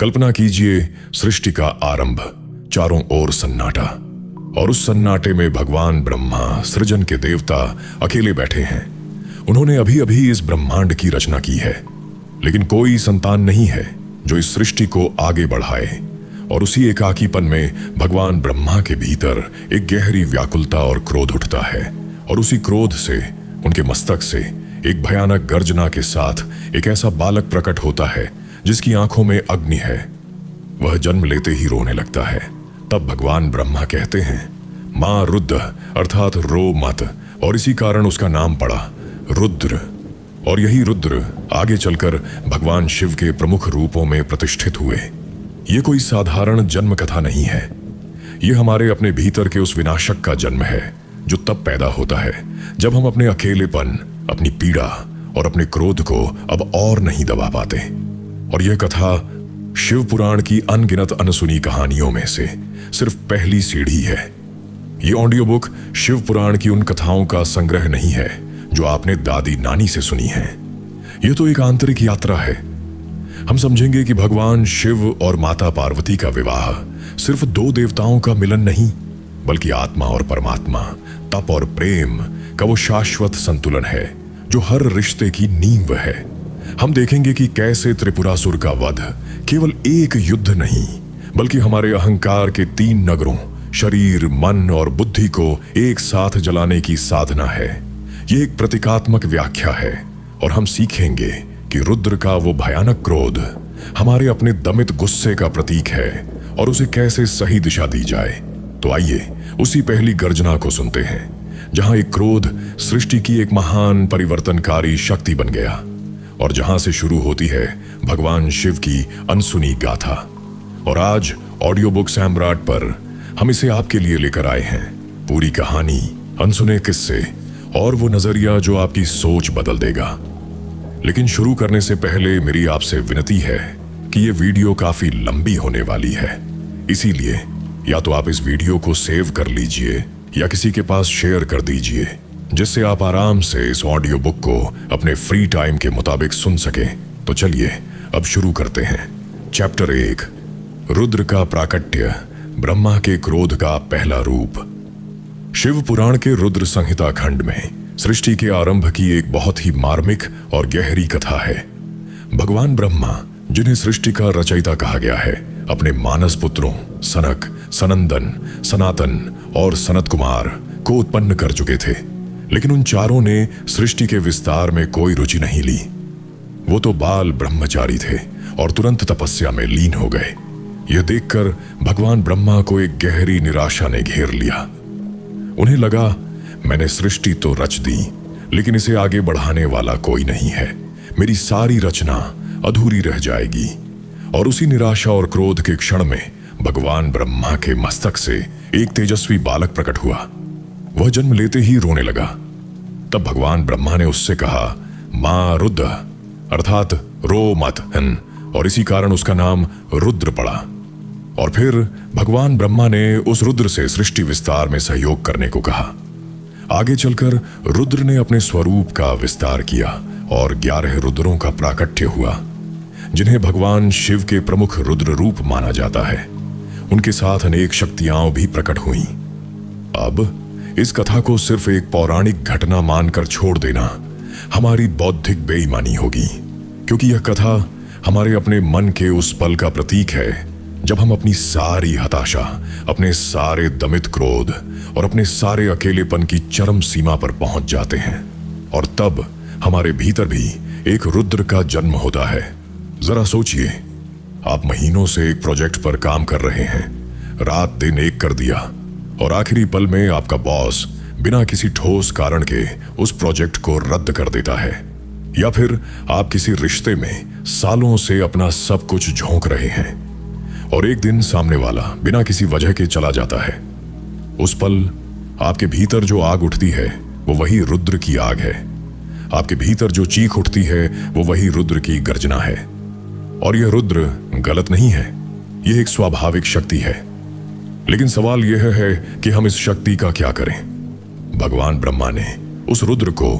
कल्पना कीजिए सृष्टि का आरंभ, चारों ओर सन्नाटा, और उस सन्नाटे में भगवान ब्रह्मा, सृजन के देवता, अकेले बैठे हैं। उन्होंने अभी अभी इस ब्रह्मांड की रचना की है, लेकिन कोई संतान नहीं है जो इस सृष्टि को आगे बढ़ाए। और उसी एकाकीपन में भगवान ब्रह्मा के भीतर एक गहरी व्याकुलता और क्रोध उठता है, और उसी क्रोध से उनके मस्तक से एक भयानक गर्जना के साथ एक ऐसा बालक प्रकट होता है जिसकी आंखों में अग्नि है। वह जन्म लेते ही रोने लगता है। तब भगवान ब्रह्मा कहते हैं, मां रुद्र अर्थात रो मत, और इसी कारण उसका नाम पड़ा रुद्र। और यही रुद्र आगे चलकर भगवान शिव के प्रमुख रूपों में प्रतिष्ठित हुए। ये कोई साधारण जन्म कथा नहीं है, ये हमारे अपने भीतर के उस विनाशक का जन्म है जो तब पैदा होता है जब हम अपने अकेलेपन, अपनी पीड़ा और अपने क्रोध को अब और नहीं दबा पाते। और यह कथा शिव पुराण की अनगिनत अनसुनी कहानियों में से सिर्फ पहली सीढ़ी है। ये ऑडियो बुक शिव पुराण की उन कथाओं का संग्रह नहीं है जो आपने दादी नानी से सुनी है। यह तो एक आंतरिक यात्रा है। हम समझेंगे कि भगवान शिव और माता पार्वती का विवाह सिर्फ दो देवताओं का मिलन नहीं, बल्कि आत्मा और परमात्मा, तप और प्रेम का वो शाश्वत संतुलन है जो हर रिश्ते की नींव है। हम देखेंगे कि कैसे त्रिपुरासुर का वध केवल एक युद्ध नहीं, बल्कि हमारे अहंकार के 3 नगरों, शरीर, मन और बुद्धि को एक साथ जलाने की साधना है। यह एक प्रतीकात्मक व्याख्या है, और हम सीखेंगे कि रुद्र का वो भयानक क्रोध हमारे अपने दमित गुस्से का प्रतीक है, और उसे कैसे सही दिशा दी जाए। तो आइए उसी पहली गर्जना को सुनते हैं, जहां एक क्रोध सृष्टि की एक महान परिवर्तनकारी शक्ति बन गया, और जहां से शुरू होती है भगवान शिव की अनसुनी गाथा। और आज ऑडियो बुक सम्राट पर हम इसे आपके लिए लेकर आए हैं, पूरी कहानी, अनसुने किस्से और वो नजरिया जो आपकी सोच बदल देगा। लेकिन शुरू करने से पहले मेरी आपसे विनती है कि ये वीडियो काफी लंबी होने वाली है, इसीलिए या तो आप इस वीडियो को सेव कर लीजिए या किसी के पास शेयर कर दीजिए, जिससे आप आराम से इस ऑडियो बुक को अपने फ्री टाइम के मुताबिक सुन सकें। तो चलिए अब शुरू करते हैं। चैप्टर 1, रुद्र का प्राकट्य, ब्रह्मा के क्रोध का पहला रूप। शिव पुराण के रुद्र संहिता खंड में सृष्टि के आरंभ की एक बहुत ही मार्मिक और गहरी कथा है। भगवान ब्रह्मा, जिन्हें सृष्टि का रचयिता कहा गया है, अपने मानस पुत्रों सनक, सनंदन, सनातन और सनत कुमार को उत्पन्न कर चुके थे, लेकिन उन चारों ने सृष्टि के विस्तार में कोई रुचि नहीं ली। वो तो बाल ब्रह्मचारी थे और तुरंत तपस्या में लीन हो गए। यह देखकर भगवान ब्रह्मा को एक गहरी निराशा ने घेर लिया। उन्हें लगा, मैंने सृष्टि तो रच दी, लेकिन इसे आगे बढ़ाने वाला कोई नहीं है। मेरी सारी रचना अधूरी रह जाएगी। और उसी निराशा और क्रोध के क्षण में भगवान ब्रह्मा के मस्तक से एक तेजस्वी बालक प्रकट हुआ। वह जन्म लेते ही रोने लगा। तब भगवान ब्रह्मा ने उससे कहा, मां रुद्र अर्थात रो मत, और इसी कारण उसका नाम रुद्र पड़ा। और फिर भगवान ब्रह्मा ने उस रुद्र से सृष्टि विस्तार में सहयोग करने को कहा। आगे चलकर रुद्र ने अपने स्वरूप का विस्तार किया और 11 रुद्रों का प्राकट्य हुआ, जिन्हें भगवान शिव के प्रमुख रुद्र रूप माना जाता है। उनके साथ अनेक शक्तियां भी प्रकट हुईं। अब इस कथा को सिर्फ एक पौराणिक घटना मानकर छोड़ देना हमारी बौद्धिक बेईमानी होगी, क्योंकि यह कथा हमारे अपने मन के उस पल का प्रतीक है जब हम अपनी सारी हताशा, अपने सारे दमित क्रोध और अपने सारे अकेलेपन की चरम सीमा पर पहुंच जाते हैं। और तब हमारे भीतर भी एक रुद्र का जन्म होता है। जरा सोचिए, आप महीनों से एक प्रोजेक्ट पर काम कर रहे हैं, रात दिन एक कर दिया, और आखिरी पल में आपका बॉस बिना किसी ठोस कारण के उस प्रोजेक्ट को रद्द कर देता है। या फिर आप किसी रिश्ते में सालों से अपना सब कुछ झोंक रहे हैं, और एक दिन सामने वाला बिना किसी वजह के चला जाता है। उस पल आपके भीतर जो आग उठती है वो वही रुद्र की आग है। आपके भीतर जो चीख उठती है वो वही रुद्र की गर्जना है। और यह रुद्र गलत नहीं है, यह एक स्वाभाविक शक्ति है। लेकिन सवाल यह है कि हम इस शक्ति का क्या करें। भगवान ब्रह्मा ने उस रुद्र को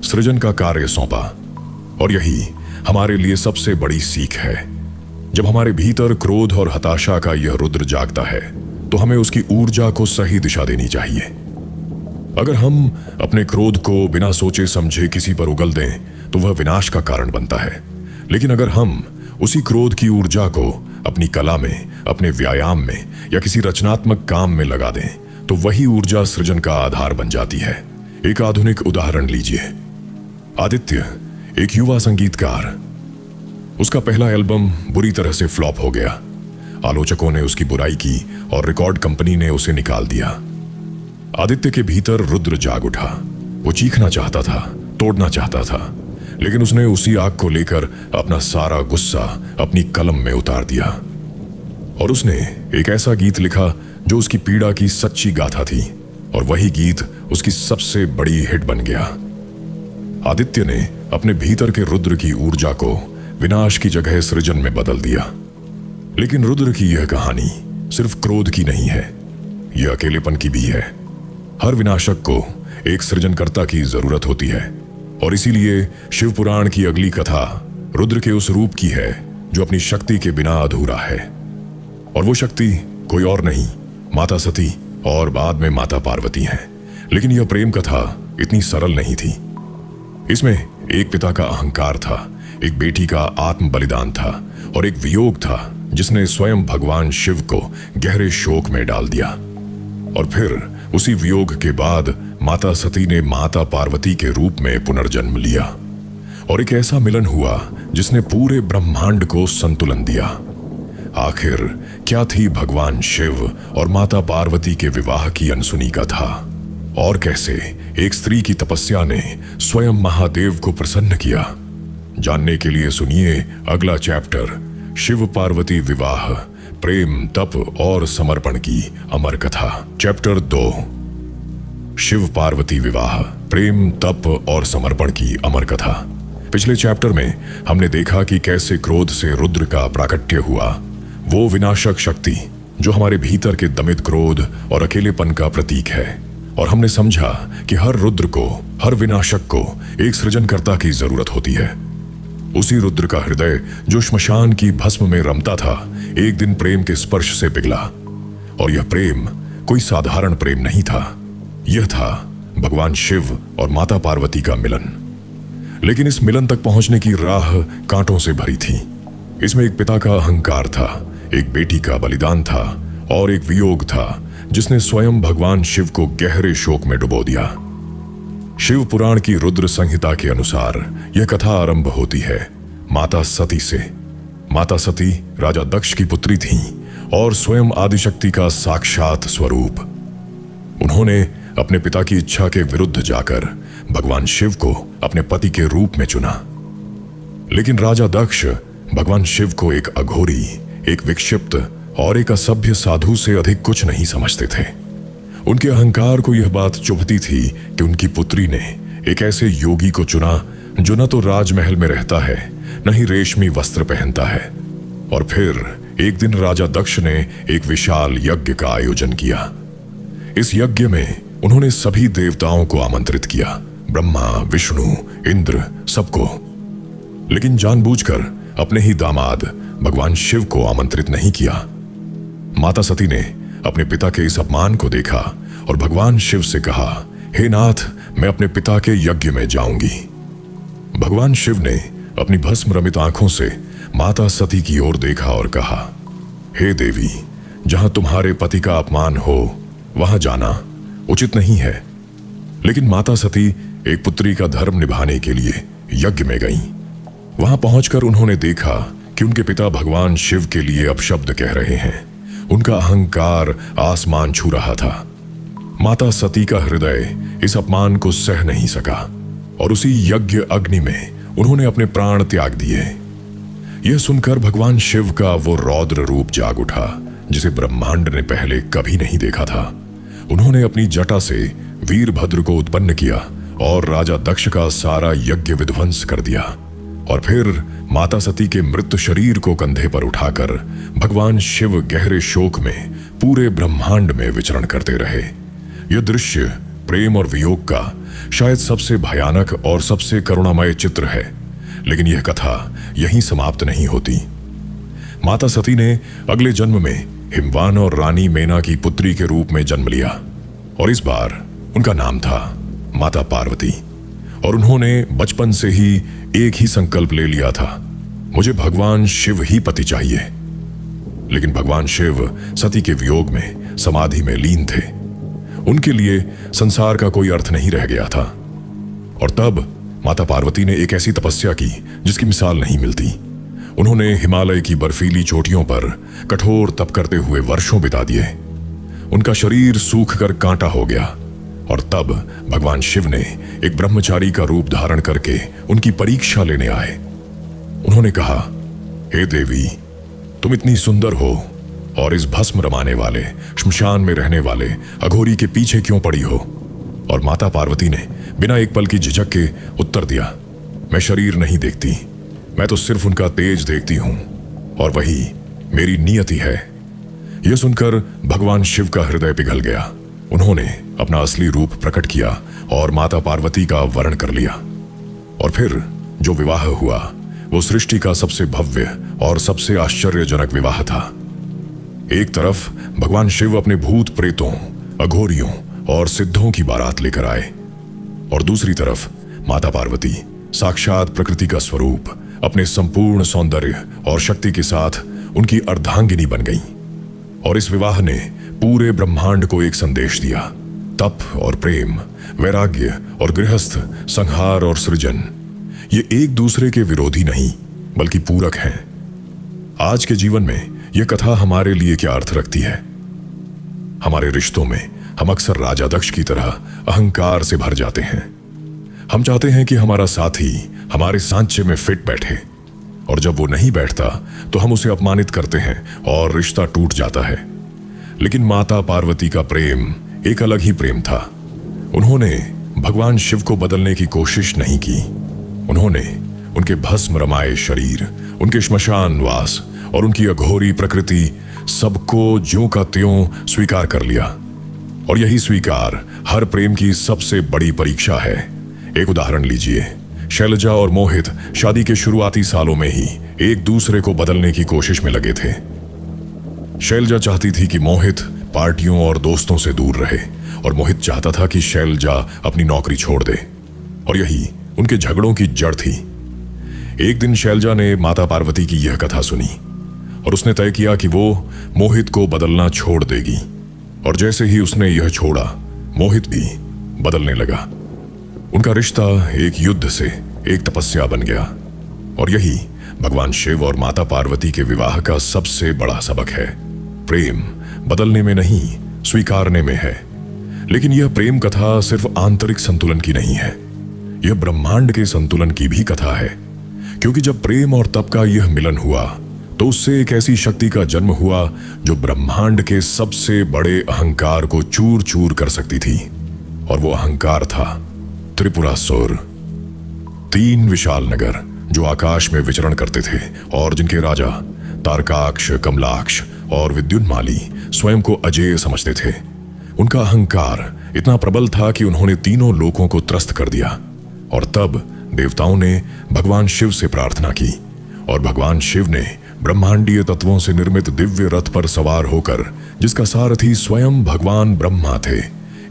सृजन का कार्य सौंपा, और यही हमारे लिए सबसे बड़ी सीख है। जब हमारे भीतर क्रोध और हताशा का यह रुद्र जागता है तो हमें उसकी ऊर्जा को सही दिशा देनी चाहिए। अगर हम अपने क्रोध को बिना सोचे समझे किसी पर उगल दें तो वह विनाश का कारण बनता है, लेकिन अगर हम उसी क्रोध की ऊर्जा को अपनी कला में, अपने व्यायाम में या किसी रचनात्मक काम में लगा दें तो वही ऊर्जा सृजन का आधार बन जाती है। एक आधुनिक उदाहरण लीजिए। आदित्य एक युवा संगीतकार। उसका पहला एल्बम बुरी तरह से फ्लॉप हो गया। आलोचकों ने उसकी बुराई की और रिकॉर्ड कंपनी ने उसे निकाल दिया। आदित्य के भीतर रुद्र जाग उठा। वो चीखना चाहता था, तोड़ना चाहता था, लेकिन उसने उसी आग को लेकर अपना सारा गुस्सा अपनी कलम में उतार दिया और उसने एक ऐसा गीत लिखा जो उसकी पीड़ा की सच्ची गाथा थी, और वही गीत उसकी सबसे बड़ी हिट बन गया। आदित्य ने अपने भीतर के रुद्र की ऊर्जा को विनाश की जगह सृजन में बदल दिया। लेकिन रुद्र की यह कहानी सिर्फ क्रोध की नहीं है, यह अकेलेपन की भी है। हर विनाशक को एक सृजनकर्ता की जरूरत होती है, और इसीलिए शिव पुराण की अगली कथा रुद्र के उस रूप की है जो अपनी शक्ति के बिना अधूरा है। और वो शक्ति कोई और नहीं, माता सती और बाद में माता पार्वती है। लेकिन यह प्रेम कथा इतनी सरल नहीं थी। इसमें एक पिता का अहंकार था, एक बेटी का आत्म बलिदान था और एक वियोग था जिसने स्वयं भगवान शिव को गहरे शोक में डाल दिया। और फिर उसी वियोग के बाद माता सती ने माता पार्वती के रूप में पुनर्जन्म लिया, और एक ऐसा मिलन हुआ जिसने पूरे ब्रह्मांड को संतुलन दिया। आखिर क्या थी भगवान शिव और माता पार्वती के विवाह की अनसुनी कथा, और कैसे एक स्त्री की तपस्या ने स्वयं महादेव को प्रसन्न किया? जानने के लिए सुनिए अगला चैप्टर, शिव पार्वती विवाह, प्रेम, तप और समर्पण की अमर कथा। चैप्टर 2, शिव पार्वती विवाह, प्रेम, तप और समर्पण की अमर कथा। पिछले चैप्टर में हमने देखा कि कैसे क्रोध से रुद्र का प्राकट्य हुआ, वो विनाशक शक्ति जो हमारे भीतर के दमित क्रोध और अकेलेपन का प्रतीक है। और हमने समझा कि हर रुद्र को, हर विनाशक को एक सृजनकर्ता की जरूरत होती है। उसी रुद्र का हृदय जो श्मशान की भस्म में रमता था, एक दिन प्रेम के स्पर्श से पिघला। और यह प्रेम कोई साधारण प्रेम नहीं था, यह था भगवान शिव और माता पार्वती का मिलन। लेकिन इस मिलन तक पहुंचने की राह कांटों से भरी थी। इसमें एक पिता का अहंकार था, एक बेटी का बलिदान था और एक वियोग था जिसने स्वयं भगवान शिव को गहरे शोक में डुबो दिया। शिव पुराण की रुद्र संहिता के अनुसार यह कथा आरंभ होती है माता सती से। माता सती राजा दक्ष की पुत्री थीं और स्वयं आदिशक्ति का साक्षात स्वरूप। उन्होंने अपने पिता की इच्छा के विरुद्ध जाकर भगवान शिव को अपने पति के रूप में चुना। लेकिन राजा दक्ष भगवान शिव को एक अघोरी, एक विक्षिप्त और एक असभ्य साधु से अधिक कुछ नहीं समझते थे। उनके अहंकार को यह बात चुभती थी कि उनकी पुत्री ने एक ऐसे योगी को चुना जो न तो राजमहल में रहता है, न ही रेशमी वस्त्र पहनता है। और फिर एक दिन राजा दक्ष ने एक विशाल यज्ञ का आयोजन किया। इस यज्ञ में उन्होंने सभी देवताओं को आमंत्रित किया, ब्रह्मा, विष्णु, इंद्र, सबको। लेकिन जानबूझकर अपने ही दामाद भगवान शिव को आमंत्रित नहीं किया। माता सती ने अपने पिता के इस अपमान को देखा और भगवान शिव से कहा, हे नाथ, मैं अपने पिता के यज्ञ में जाऊंगी। भगवान शिव ने अपनी भस्म रमित आंखों से माता सती की ओर देखा और कहा, हे देवी, जहां तुम्हारे पति का अपमान हो वहां जाना उचित नहीं है। लेकिन माता सती एक पुत्री का धर्म निभाने के लिए यज्ञ में गईं। वहां पहुंचकर उन्होंने देखा कि उनके पिता भगवान शिव के लिए अपशब्द कह रहे हैं। उनका अहंकार आसमान छू रहा था। माता सती का हृदय इस अपमान को सह नहीं सका और उसी यज्ञ अग्नि में उन्होंने अपने प्राण त्याग दिए। यह सुनकर भगवान शिव का वो रौद्र रूप जाग उठा जिसे ब्रह्मांड ने पहले कभी नहीं देखा था। उन्होंने अपनी जटा से वीरभद्र को उत्पन्न किया और राजा दक्ष का सारा यज्ञ विध्वंस कर दिया। और फिर माता सती के मृत शरीर को कंधे पर उठाकर भगवान शिव गहरे शोक में पूरे ब्रह्मांड में विचरण करते रहे। यह दृश्य प्रेम और वियोग का शायद सबसे भयानक और सबसे करुणामय चित्र है। लेकिन यह कथा यहीं समाप्त नहीं होती। माता सती ने अगले जन्म में हिमवान और रानी मेना की पुत्री के रूप में जन्म लिया और इस बार उनका नाम था माता पार्वती। और उन्होंने बचपन से ही एक ही संकल्प ले लिया था, मुझे भगवान शिव ही पति चाहिए। लेकिन भगवान शिव सती के वियोग में समाधि में लीन थे। उनके लिए संसार का कोई अर्थ नहीं रह गया था। और तब माता पार्वती ने एक ऐसी तपस्या की जिसकी मिसाल नहीं मिलती। उन्होंने हिमालय की बर्फीली चोटियों पर कठोर तप करते हुए वर्षों बिता दिए। उनका शरीर सूख कर कांटा हो गया और तब भगवान शिव ने एक ब्रह्मचारी का रूप धारण करके उनकी परीक्षा लेने आए। उन्होंने कहा, हे देवी, तुम इतनी सुंदर हो और इस भस्म रमाने वाले श्मशान में रहने वाले अघोरी के पीछे क्यों पड़ी हो? और माता पार्वती ने बिना एक पल की झिझक के उत्तर दिया, मैं शरीर नहीं देखती, मैं तो सिर्फ उनका तेज देखती हूं और वही मेरी नियति है। यह सुनकर भगवान शिव का हृदय पिघल गया। उन्होंने अपना असली रूप प्रकट किया और माता पार्वती का वरण कर लिया। और फिर जो विवाह हुआ वो सृष्टि का सबसे भव्य और सबसे आश्चर्यजनक विवाह था। एक तरफ भगवान शिव अपने भूत प्रेतों, अघोरियों और सिद्धों की बारात लेकर आए और दूसरी तरफ माता पार्वती साक्षात प्रकृति का स्वरूप अपने संपूर्ण सौंदर्य और शक्ति के साथ उनकी अर्धांगिनी बन गई। और इस विवाह ने पूरे ब्रह्मांड को एक संदेश दिया, तप और प्रेम, वैराग्य और गृहस्थ, संहार और सृजन, ये एक दूसरे के विरोधी नहीं बल्कि पूरक हैं। आज के जीवन में यह कथा हमारे लिए क्या अर्थ रखती है? हमारे रिश्तों में हम अक्सर राजा दक्ष की तरह अहंकार से भर जाते हैं। हम चाहते हैं कि हमारा साथी हमारे सांचे में फिट बैठे और जब वो नहीं बैठता तो हम उसे अपमानित करते हैं और रिश्ता टूट जाता है। लेकिन माता पार्वती का प्रेम एक अलग ही प्रेम था। उन्होंने भगवान शिव को बदलने की कोशिश नहीं की। उन्होंने उनके भस्म रमाए शरीर, उनके श्मशान वास और उनकी अघोरी प्रकृति सबको ज्यों का त्यों स्वीकार कर लिया। और यही स्वीकार हर प्रेम की सबसे बड़ी परीक्षा है। एक उदाहरण लीजिए, शैलजा और मोहित शादी के शुरुआती सालों में ही एक दूसरे को बदलने की कोशिश में लगे थे। शैलजा चाहती थी कि मोहित पार्टियों और दोस्तों से दूर रहे और मोहित चाहता था कि शैलजा अपनी नौकरी छोड़ दे। और यही उनके झगड़ों की जड़ थी। एक दिन शैलजा ने माता पार्वती की यह कथा सुनी और उसने तय किया कि वो मोहित को बदलना छोड़ देगी। और जैसे ही उसने यह छोड़ा, मोहित भी बदलने लगा। उनका रिश्ता एक युद्ध से एक तपस्या बन गया। और यही भगवान शिव और माता पार्वती के विवाह का सबसे बड़ा सबक है। प्रेम बदलने में नहीं, स्वीकारने में है। लेकिन यह प्रेम कथा सिर्फ आंतरिक संतुलन की नहीं है, यह ब्रह्मांड के संतुलन की भी कथा है। क्योंकि जब प्रेम और तप का यह मिलन हुआ तो उससे एक ऐसी शक्ति का जन्म हुआ जो ब्रह्मांड के सबसे बड़े अहंकार को चूर चूर कर सकती थी। और वो अहंकार था त्रिपुरासुर। 3 विशाल नगर जो आकाश में विचरण करते थे और जिनके राजा तारकाक्ष, कमलाक्ष और विद्युन्माली स्वयं को अजेय समझते थे। उनका अहंकार इतना प्रबल था कि उन्होंने तीनों लोकों को त्रस्त कर दिया। और तब देवताओं ने भगवान शिव से प्रार्थना की और भगवान शिव ने ब्रह्मांडीय तत्वों से निर्मित दिव्य रथ पर सवार होकर, जिसका सारथी स्वयं भगवान ब्रह्मा थे,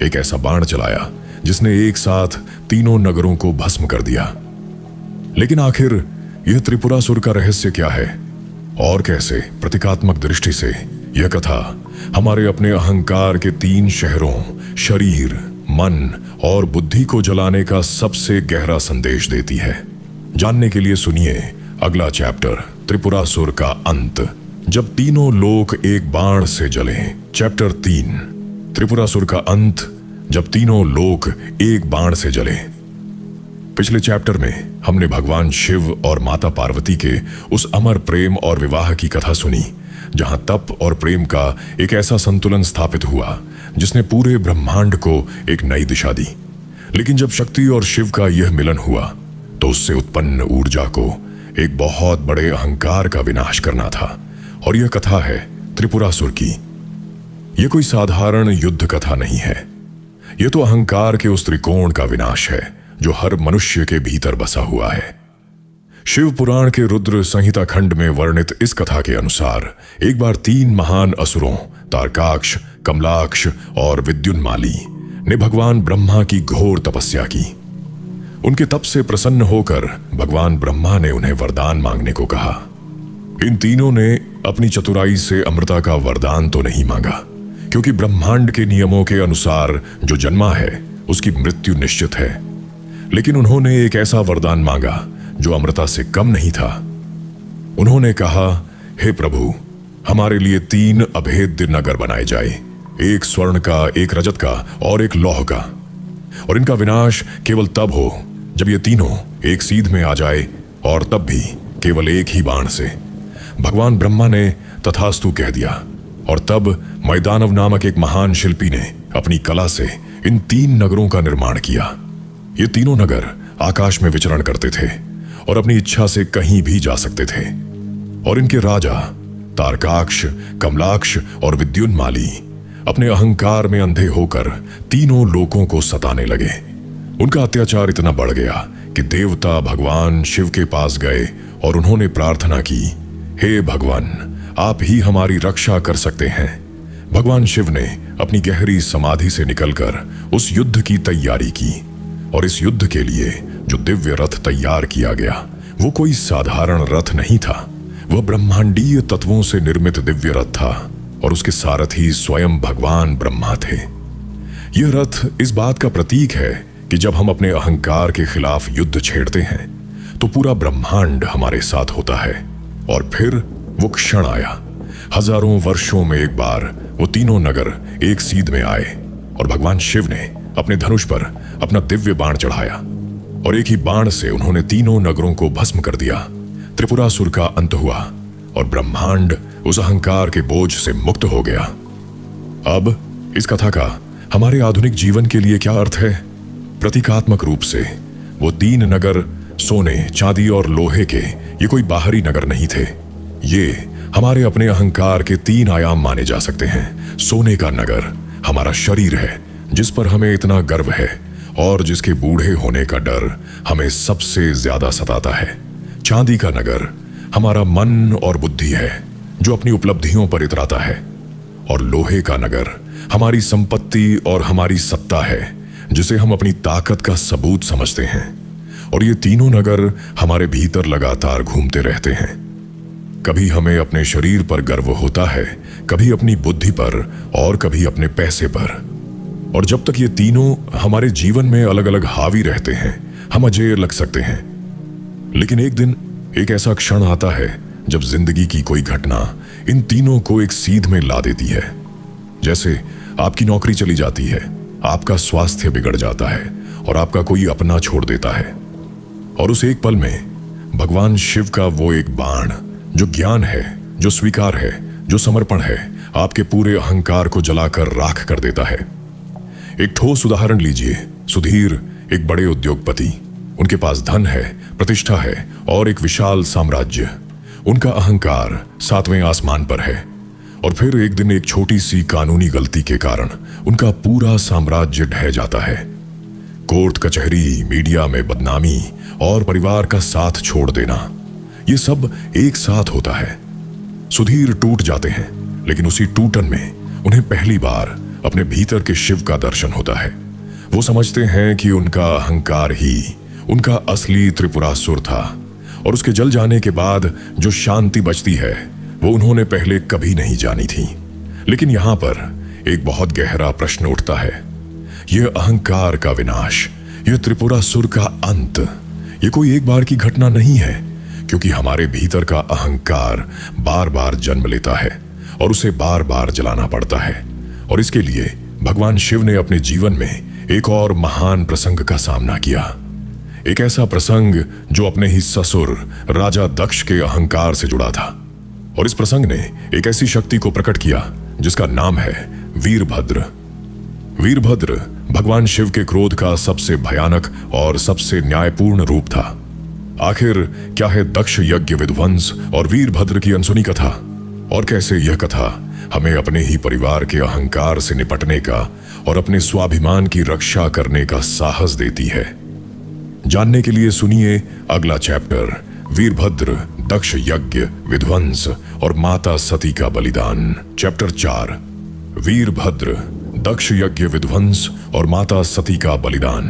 एक ऐसा बाण चलाया जिसने एक साथ तीनों नगरों को भस्म कर दिया। लेकिन आखिर यह त्रिपुरासुर का रहस्य क्या है और कैसे प्रतीकात्मक दृष्टि से यह कथा हमारे अपने अहंकार के 3 शहरों, शरीर, मन और बुद्धि को जलाने का सबसे गहरा संदेश देती है? जानने के लिए सुनिए अगला चैप्टर, त्रिपुरासुर का अंत, जब तीनों लोक एक बाण से जले। चैप्टर 3, त्रिपुरासुर का अंत, जब तीनों लोक एक बाण से जले। पिछले चैप्टर में हमने भगवान शिव और माता पार्वती के उस अमर प्रेम और विवाह की कथा सुनी, जहां तप और प्रेम का एक ऐसा संतुलन स्थापित हुआ जिसने पूरे ब्रह्मांड को एक नई दिशा दी। लेकिन जब शक्ति और शिव का यह मिलन हुआ तो उससे उत्पन्न ऊर्जा को एक बहुत बड़े अहंकार का विनाश करना था। और यह कथा है त्रिपुरासुर की। यह कोई साधारण युद्ध कथा नहीं है, यह तो अहंकार के उस त्रिकोण का विनाश है जो हर मनुष्य के भीतर बसा हुआ है। शिव पुराण के रुद्र संहिता खंड में वर्णित इस कथा के अनुसार एक बार 3 महान असुरों तारकाक्ष, कमलाक्ष और विद्युन्माली ने भगवान ब्रह्मा की घोर तपस्या की। उनके तप से प्रसन्न होकर भगवान ब्रह्मा ने उन्हें वरदान मांगने को कहा। इन तीनों ने अपनी चतुराई से अमृता का वरदान तो नहीं मांगा, क्योंकि ब्रह्मांड के नियमों के अनुसार जो जन्मा है उसकी मृत्यु निश्चित है। लेकिन उन्होंने एक ऐसा वरदान मांगा जो अमृता से कम नहीं था। उन्होंने कहा, हे प्रभु, हमारे लिए 3 अभेद्य नगर बनाए जाए, एक स्वर्ण का, एक रजत का और एक लौह का। और इनका विनाश केवल तब हो जब ये तीनों एक सीध में आ जाए, और तब भी केवल एक ही बाण से। भगवान ब्रह्मा ने तथास्तु कह दिया, और तब मैदानव नामक एक महान शिल्पी ने अपनी कला से इन 3 नगरों का निर्माण किया। ये तीनों नगर आकाश में विचरण करते थे और अपनी इच्छा से कहीं भी जा सकते थे। और इनके राजा तारकाक्ष, कमलाक्ष और विद्युन्माली अपने अहंकार में अंधे होकर तीनों लोकों को सताने लगे। उनका अत्याचार इतना बढ़ गया कि देवता भगवान शिव के पास गए और उन्होंने प्रार्थना की, हे भगवान, आप ही हमारी रक्षा कर सकते हैं। भगवान शिव ने अपनी गहरी समाधि से निकलकर उस युद्ध की तैयारी की, और इस युद्ध के लिए जो दिव्य रथ तैयार किया गया वो कोई साधारण रथ नहीं था। वह ब्रह्मांडीय तत्वों से निर्मित दिव्य रथ था, और उसके सारथी स्वयं भगवान ब्रह्मा थे। यह रथ इस बात का प्रतीक है कि जब हम अपने अहंकार के खिलाफ युद्ध छेड़ते हैं तो पूरा ब्रह्मांड हमारे साथ होता है। और फिर वो क्षण आया। हजारों वर्षों में एक बार वो तीनों नगर एक सीध में आए, और भगवान शिव ने अपने धनुष पर अपना दिव्य बाण चढ़ाया, और एक ही बाण से उन्होंने तीनों नगरों को भस्म कर दिया। त्रिपुरासुर का अंत हुआ और ब्रह्मांड उस अहंकार के बोझ से मुक्त हो गया। अब इस कथा का हमारे आधुनिक जीवन के लिए क्या अर्थ है? प्रतीकात्मक रूप से वो 3 नगर सोने, चांदी और लोहे के ये कोई बाहरी नगर नहीं थे। ये हमारे अपने अहंकार के 3 आयाम माने जा सकते हैं। सोने का नगर हमारा शरीर है, जिस पर हमें इतना गर्व है और जिसके बूढ़े होने का डर हमें सबसे ज्यादा सताता है। चांदी का नगर हमारा मन और बुद्धि है, जो अपनी उपलब्धियों पर इतराता है। और लोहे का नगर हमारी संपत्ति और हमारी सत्ता है, जिसे हम अपनी ताकत का सबूत समझते हैं। और ये तीनों नगर हमारे भीतर लगातार घूमते रहते हैं। कभी हमें अपने शरीर पर गर्व होता है, कभी अपनी बुद्धि पर और कभी अपने पैसे पर। और जब तक ये तीनों हमारे जीवन में अलग अलग हावी रहते हैं, हम अजेय लग सकते हैं। लेकिन एक दिन एक ऐसा क्षण आता है जब जिंदगी की कोई घटना इन तीनों को एक सीध में ला देती है। जैसे आपकी नौकरी चली जाती है, आपका स्वास्थ्य बिगड़ जाता है और आपका कोई अपना छोड़ देता है। और उस एक पल में भगवान शिव का वो एक बाण, जो ज्ञान है, जो स्वीकार है, जो समर्पण है, आपके पूरे अहंकार को जलाकर राख कर देता है। एक ठोस उदाहरण लीजिए। सुधीर एक बड़े उद्योगपति, उनके पास धन है, प्रतिष्ठा है और एक विशाल साम्राज्य। उनका अहंकार 7वें आसमान पर है। और फिर एक दिन एक छोटी सी कानूनी गलती के कारण उनका पूरा साम्राज्य ढह जाता है। कोर्ट कचहरी, मीडिया में बदनामी और परिवार का साथ छोड़ देना, ये सब एक साथ होता है। सुधीर टूट जाते हैं, लेकिन उसी टूटन में उन्हें पहली बार अपने भीतर के शिव का दर्शन होता है। वो समझते हैं कि उनका अहंकार ही उनका असली त्रिपुरासुर था, और उसके जल जाने के बाद जो शांति बचती है वो उन्होंने पहले कभी नहीं जानी थी। लेकिन यहां पर एक बहुत गहरा प्रश्न उठता है। यह अहंकार का विनाश, यह त्रिपुरासुर का अंत, ये कोई एक बार की घटना नहीं है, क्योंकि हमारे भीतर का अहंकार बार बार जन्म लेता है और उसे बार बार जलाना पड़ता है। और इसके लिए भगवान शिव ने अपने जीवन में एक और महान प्रसंग का सामना किया। एक ऐसा प्रसंग जो अपने ही ससुर राजा दक्ष के अहंकार से जुड़ा था। और इस प्रसंग ने एक ऐसी शक्ति को प्रकट किया जिसका नाम है वीरभद्र। वीरभद्र भगवान शिव के क्रोध का सबसे भयानक और सबसे न्यायपूर्ण रूप था। आखिर क्या है दक्ष यज्ञ विध्वंस और वीरभद्र की अनसुनी कथा, और कैसे यह कथा हमें अपने ही परिवार के अहंकार से निपटने का और अपने स्वाभिमान की रक्षा करने का साहस देती है। जानने के लिए सुनिए अगला चैप्टर, वीरभद्र, दक्ष यज्ञ विध्वंस और माता सती का बलिदान। चैप्टर 4 वीरभद्र, दक्ष यज्ञ विध्वंस और माता सती का बलिदान।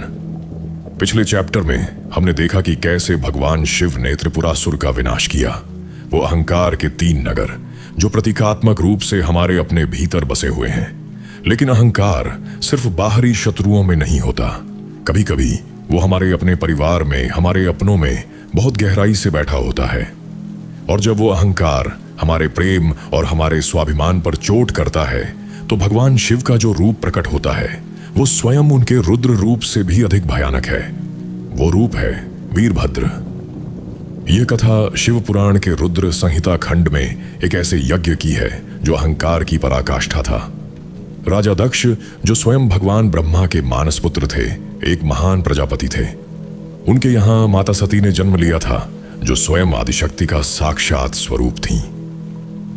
पिछले चैप्टर में हमने देखा कि कैसे भगवान शिव ने त्रिपुरासुर का विनाश किया। वो अहंकार के 3 नगर जो प्रतीकात्मक रूप से हमारे अपने भीतर बसे हुए हैं। लेकिन अहंकार सिर्फ बाहरी शत्रुओं में नहीं होता, कभी कभी वो हमारे अपने परिवार में, हमारे अपनों में बहुत गहराई से बैठा होता है। और जब वो अहंकार हमारे प्रेम और हमारे स्वाभिमान पर चोट करता है तो भगवान शिव का जो रूप प्रकट होता है वो स्वयं उनके रुद्र रूप से भी अधिक भयानक है। वो रूप है वीरभद्र। यह कथा शिव पुराण के रुद्र संहिता खंड में एक ऐसे यज्ञ की है जो अहंकार की पराकाष्ठा था। राजा दक्ष, जो स्वयं भगवान ब्रह्मा के मानस पुत्र थे, एक महान प्रजापति थे। उनके यहां माता सती ने जन्म लिया था, जो स्वयं आदिशक्ति का साक्षात स्वरूप थीं।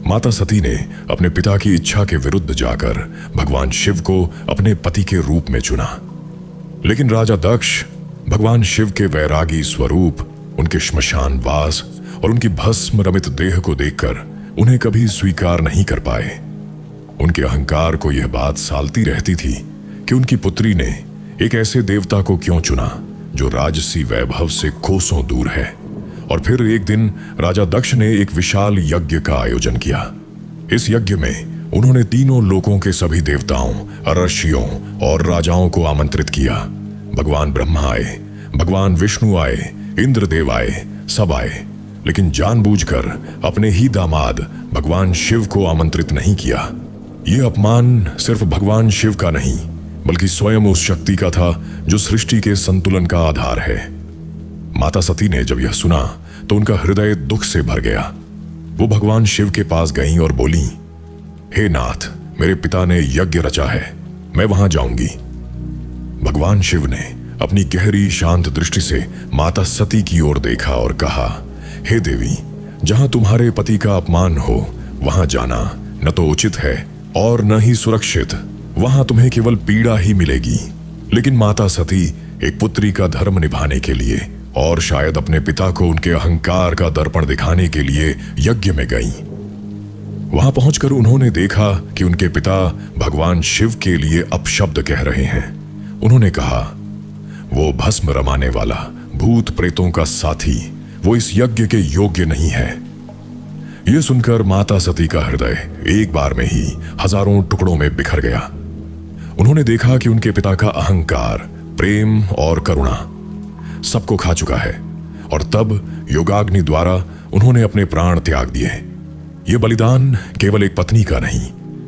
माता सती ने अपने पिता की इच्छा के विरुद्ध जाकर भगवान शिव को अपने पति के रूप में चुना। लेकिन राजा दक्ष भगवान शिव के वैरागी स्वरूप, उनके श्मशान वास और उनकी भस्म रमित देह को देखकर उन्हें कभी स्वीकार नहीं कर पाए। उनके अहंकार को यह बात सालती रहती थी कि उनकी पुत्री ने एक ऐसे देवता को क्यों चुना जो राजसी वैभव से कोसों दूर है। और फिर एक दिन राजा दक्ष ने एक विशाल यज्ञ का आयोजन किया। इस यज्ञ में उन्होंने तीनों लोकों के सभी देवताओं, ऋषियों और राजाओं को आमंत्रित किया। भगवान ब्रह्मा आए, भगवान विष्णु आए, इंद्रदेव आए, सब आए, लेकिन जानबूझकर अपने ही दामाद भगवान शिव को आमंत्रित नहीं किया। यह अपमान सिर्फ भगवान शिव का नहीं बल्कि स्वयं उस शक्ति का था जो सृष्टि के संतुलन का आधार है। माता सती ने जब यह सुना तो उनका हृदय दुख से भर गया। वो भगवान शिव के पास गईं और बोली, हे नाथ, मेरे पिता ने यज्ञ रचा है, मैं वहां जाऊंगी। भगवान शिव ने अपनी गहरी शांत दृष्टि से माता सती की ओर देखा और कहा, हे देवी, जहां तुम्हारे पति का अपमान हो वहां जाना न तो उचित है और न ही सुरक्षित। वहां तुम्हें केवल पीड़ा ही मिलेगी। लेकिन माता सती एक पुत्री का धर्म निभाने के लिए और शायद अपने पिता को उनके अहंकार का दर्पण दिखाने के लिए यज्ञ में गईं। वहां पहुंचकर उन्होंने देखा कि उनके पिता भगवान शिव के लिए अपशब्द कह रहे हैं। उन्होंने कहा, वो भस्म रमाने वाला, भूत प्रेतों का साथी, वो इस यज्ञ के योग्य नहीं है। यह सुनकर माता सती का हृदय एक बार में ही हजारों टुकड़ों में बिखर गया। उन्होंने देखा कि उनके पिता का अहंकार, प्रेम और करुणा सबको खा चुका है। और तब योगाग्नि द्वारा उन्होंने अपने प्राण त्याग दिए। यह बलिदान केवल एक पत्नी का नहीं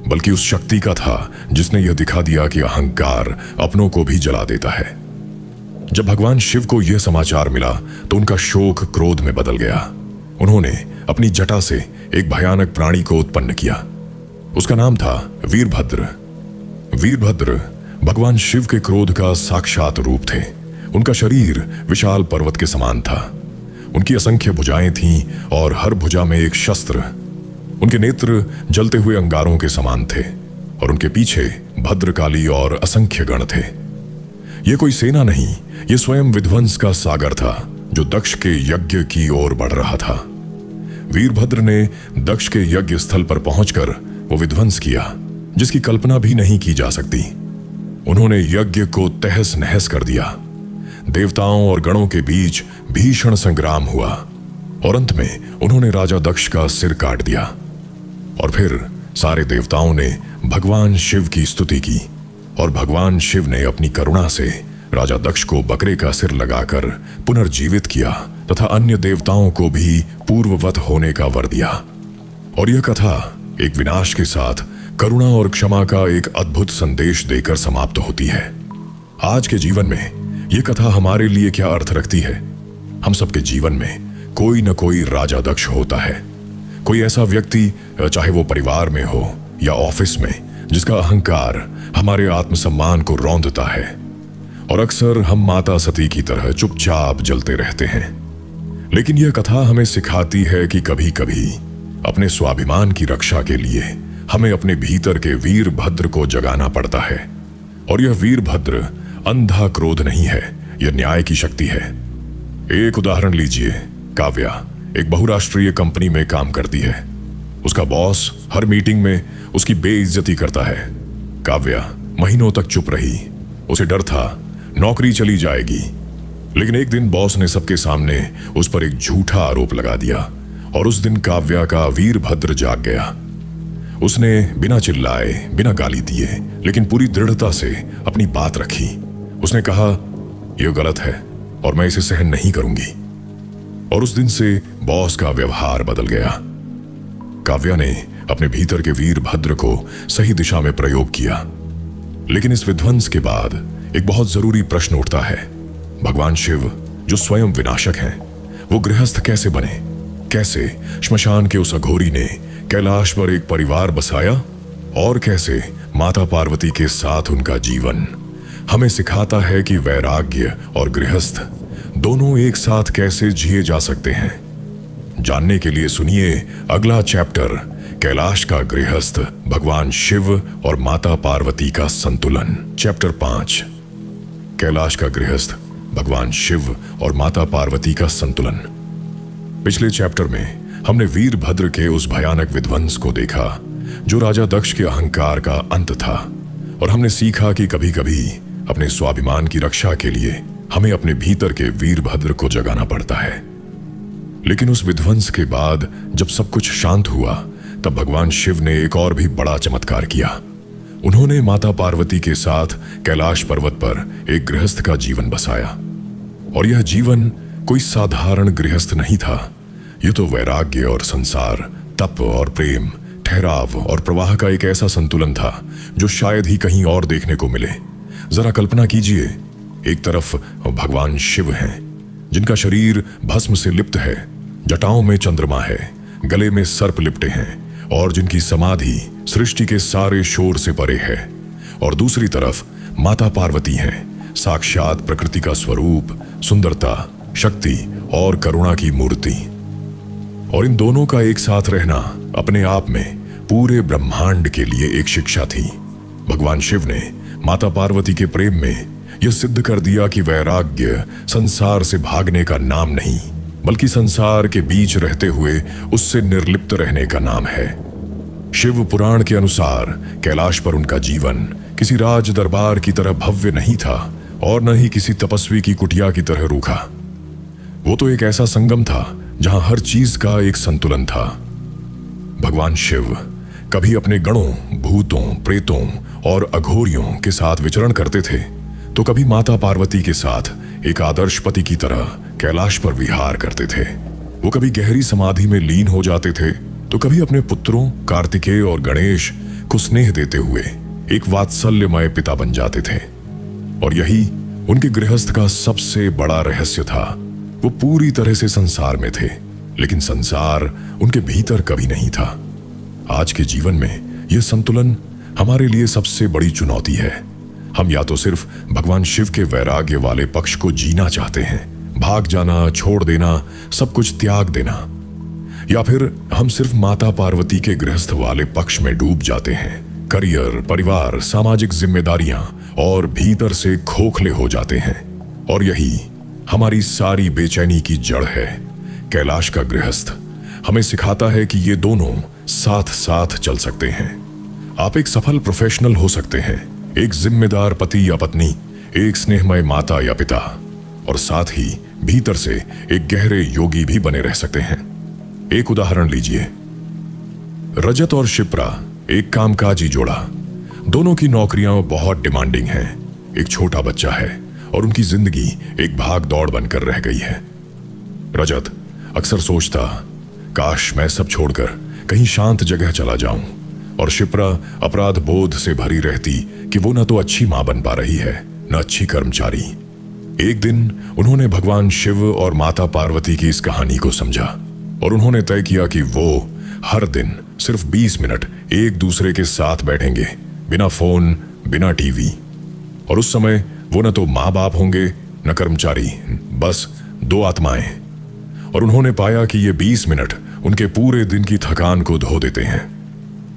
बल्कि उस शक्ति का था जिसने यह दिखा दिया कि अहंकार अपनों को भी जला देता है। जब भगवान शिव को यह समाचार मिला तो उनका शोक क्रोध में बदल गया। उन्होंने अपनी जटा से एक भयानक प्राणी को उत्पन्न किया। उसका नाम था वीरभद्र। वीरभद्र भगवान शिव के क्रोध का साक्षात रूप थे। उनका शरीर विशाल पर्वत के समान था। उनकी असंख्य भुजाएं थीं और हर भुजा में एक शस्त्र। उनके नेत्र जलते हुए अंगारों के समान थे और उनके पीछे भद्रकाली और असंख्य गण थे। यह कोई सेना नहीं, यह स्वयं विध्वंस का सागर था जो दक्ष के यज्ञ की ओर बढ़ रहा था। वीरभद्र ने दक्ष के यज्ञ स्थल पर पहुंचकर वो विध्वंस किया जिसकी कल्पना भी नहीं की जा सकती। उन्होंने यज्ञ को तहस नहस कर दिया। देवताओं और गणों के बीच भीषण संग्राम हुआ और अंत में उन्होंने राजा दक्ष का सिर काट दिया। और फिर सारे देवताओं ने भगवान शिव की स्तुति की और भगवान शिव ने अपनी करुणा से राजा दक्ष को बकरे का सिर लगाकर पुनर्जीवित किया तथा अन्य देवताओं को भी पूर्ववत होने का वर दिया। और यह कथा एक विनाश के साथ करुणा और क्षमा का एक अद्भुत संदेश देकर समाप्त होती है। आज के जीवन में यह कथा हमारे लिए क्या अर्थ रखती है? हम सबके जीवन में कोई न कोई राजा दक्ष होता है। कोई ऐसा व्यक्ति, चाहे वो परिवार में हो या ऑफिस में, जिसका अहंकार हमारे आत्मसम्मान को रौंदता है। और अक्सर हम माता सती की तरह चुपचाप जलते रहते हैं। लेकिन यह कथा हमें सिखाती है कि कभी कभी अपने स्वाभिमान की रक्षा के लिए हमें अपने भीतर के वीरभद्र को जगाना पड़ता है। और यह वीरभद्र अंधा क्रोध नहीं है, यह न्याय की शक्ति है। एक उदाहरण लीजिए, काव्या एक बहुराष्ट्रीय कंपनी में काम करती है। उसका बॉस हर मीटिंग में उसकी बेइज्जती करता है। काव्या महीनों तक चुप रही। उसे डर था नौकरी चली जाएगी। लेकिन एक दिन बॉस ने सबके सामने उस पर एक झूठा आरोप लगा दिया और उस दिन काव्या का वीरभद्र जाग गया। उसने बिना चिल्लाए, बिना गाली दिए, लेकिन पूरी दृढ़ता से अपनी बात रखी। उसने कहा, यह गलत है और मैं इसे सहन नहीं करूंगी। और उस दिन से बॉस का व्यवहार बदल गया। काव्या ने अपने भीतर के वीरभद्र को सही दिशा में प्रयोग किया। लेकिन इस विध्वंस के बाद एक बहुत जरूरी प्रश्न उठता है। भगवान शिव जो स्वयं विनाशक हैं, वो गृहस्थ कैसे बने? कैसे श्मशान के उस अघोरी ने कैलाश पर एक परिवार बसाया? और कैसे माता पार्वती के साथ उनका जीवन हमें सिखाता है कि वैराग्य और गृहस्थ दोनों एक साथ कैसे जिए जा सकते हैं। जानने के लिए सुनिए अगला चैप्टर, कैलाश का गृहस्थ, भगवान शिव और माता पार्वती का संतुलन। चैप्टर 5, कैलाश का गृहस्थ, भगवान शिव और माता पार्वती का संतुलन। पिछले चैप्टर में हमने वीरभद्र के उस भयानक विध्वंस को देखा जो राजा दक्ष के अहंकार का अंत था, और हमने सीखा कि कभी कभी अपने स्वाभिमान की रक्षा के लिए हमें अपने भीतर के वीरभद्र को जगाना पड़ता है। लेकिन उस विध्वंस के बाद जब सब कुछ शांत हुआ, तब भगवान शिव ने एक और भी बड़ा चमत्कार किया। उन्होंने माता पार्वती के साथ कैलाश पर्वत पर एक गृहस्थ का जीवन बसाया। और यह जीवन कोई साधारण गृहस्थ नहीं था। यह तो वैराग्य और संसार, तप और प्रेम, ठहराव और प्रवाह का एक ऐसा संतुलन था जो शायद ही कहीं और देखने को मिले। जरा कल्पना कीजिए, एक तरफ भगवान शिव हैं, जिनका शरीर भस्म से लिप्त है, जटाओं में चंद्रमा है, गले में सर्प लिपटे हैं, और जिनकी समाधि सृष्टि के सारे शोर से परे है। और दूसरी तरफ माता पार्वती हैं, साक्षात प्रकृति का स्वरूप, सुंदरता, शक्ति और करुणा की मूर्ति। और इन दोनों का एक साथ रहना अपने आप में पूरे ब्रह्मांड के लिए एक शिक्षा थी। भगवान शिव ने माता पार्वती के प्रेम में यह सिद्ध कर दिया कि वैराग्य संसार से भागने का नाम नहीं, बल्कि संसार के बीच रहते हुए उससे निर्लिप्त रहने का नाम है। शिव पुराण के अनुसार कैलाश पर उनका जीवन किसी राज दरबार की तरह भव्य नहीं था और न ही किसी तपस्वी की कुटिया की तरह रूखा। वो तो एक ऐसा संगम था जहां हर चीज का एक संतुलन था। भगवान शिव कभी अपने गणों, भूतों, प्रेतों और अघोरियों के साथ विचरण करते थे, तो कभी माता पार्वती के साथ एक आदर्श पति की तरह कैलाश पर विहार करते थे। वो कभी गहरी समाधि में लीन हो जाते थे, तो कभी अपने पुत्रों कार्तिकेय और गणेश को स्नेह देते हुए एक वात्सल्यमय पिता बन जाते थे। और यही उनके गृहस्थ का सबसे बड़ा रहस्य था। वो पूरी तरह से संसार में थे, लेकिन संसार उनके भीतर कभी नहीं था। आज के जीवन में यह संतुलन हमारे लिए सबसे बड़ी चुनौती है। हम या तो सिर्फ भगवान शिव के वैराग्य वाले पक्ष को जीना चाहते हैं, भाग जाना, छोड़ देना, सब कुछ त्याग देना, या फिर हम सिर्फ माता पार्वती के गृहस्थ वाले पक्ष में डूब जाते हैं। करियर, परिवार, सामाजिक जिम्मेदारियां और भीतर से खोखले हो जाते हैं। और यही हमारी सारी बेचैनी की जड़ है। कैलाश का गृहस्थ हमें सिखाता है कि ये दोनों साथ साथ चल सकते हैं। आप एक सफल प्रोफेशनल हो सकते हैं, एक जिम्मेदार पति या पत्नी, एक स्नेहमय माता या पिता, और साथ ही भीतर से एक गहरे योगी भी बने रह सकते हैं। एक उदाहरण लीजिए, रजत और शिप्रा एक कामकाजी जोड़ा। दोनों की नौकरियां बहुत डिमांडिंग हैं। एक छोटा बच्चा है और उनकी जिंदगी एक भाग दौड़ बनकर रह गई है। रजत अक्सर सोचता, काश मैं सब छोड़कर कहीं शांत जगह चला जाऊं, और शिप्रा अपराध बोध से भरी रहती कि वो न तो अच्छी मां बन पा रही है, न अच्छी कर्मचारी। एक दिन उन्होंने भगवान शिव और माता पार्वती की इस कहानी को समझा, और उन्होंने तय किया कि वो हर दिन सिर्फ 20 मिनट एक दूसरे के साथ बैठेंगे, बिना फोन, बिना टीवी। और उस समय वो न तो माँ बाप होंगे, न कर्मचारी, बस दो आत्माएं। और उन्होंने पाया कि ये 20 मिनट उनके पूरे दिन की थकान को धो देते हैं।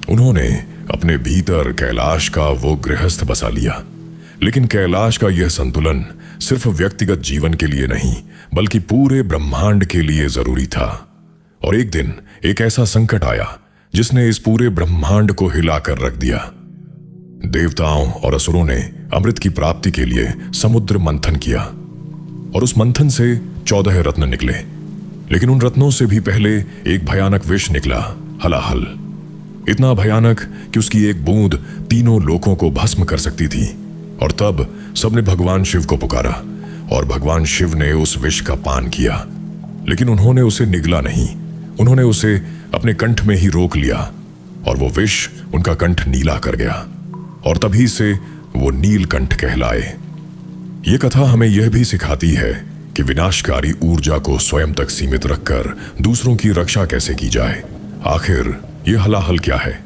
उन्होंने अपने भीतर कैलाश का वो गृहस्थ बसा लिया, लेकिन कैलाश का यह संतुलन सिर्फ व्यक्तिगत जीवन के लिए नहीं बल्कि पूरे ब्रह्मांड के लिए जरूरी था। और एक दिन एक ऐसा संकट आया जिसने इस पूरे ब्रह्मांड को हिलाकर रख दिया। देवताओं और असुरों ने अमृत की प्राप्ति के लिए समुद्र मंथन किया और उस मंथन से 14 रत्न निकले। लेकिन उन रत्नों से भी पहले एक भयानक विष निकला, हलाहल। इतना भयानक कि उसकी एक बूंद तीनों लोकों को भस्म कर सकती थी। और तब सबने भगवान शिव को पुकारा और भगवान शिव ने उस विष का पान किया। लेकिन उन्होंने उसे निगला नहीं, उन्होंने उसे अपने कंठ में ही रोक लिया और वो विष उनका कंठ नीला कर गया और तभी से वो नीलकंठ कहलाए। ये कथा हमें यह भी सिखाती है कि विनाशकारी ऊर्जा को स्वयं तक सीमित रखकर दूसरों की रक्षा कैसे की जाए। आखिर यह हलाहल क्या है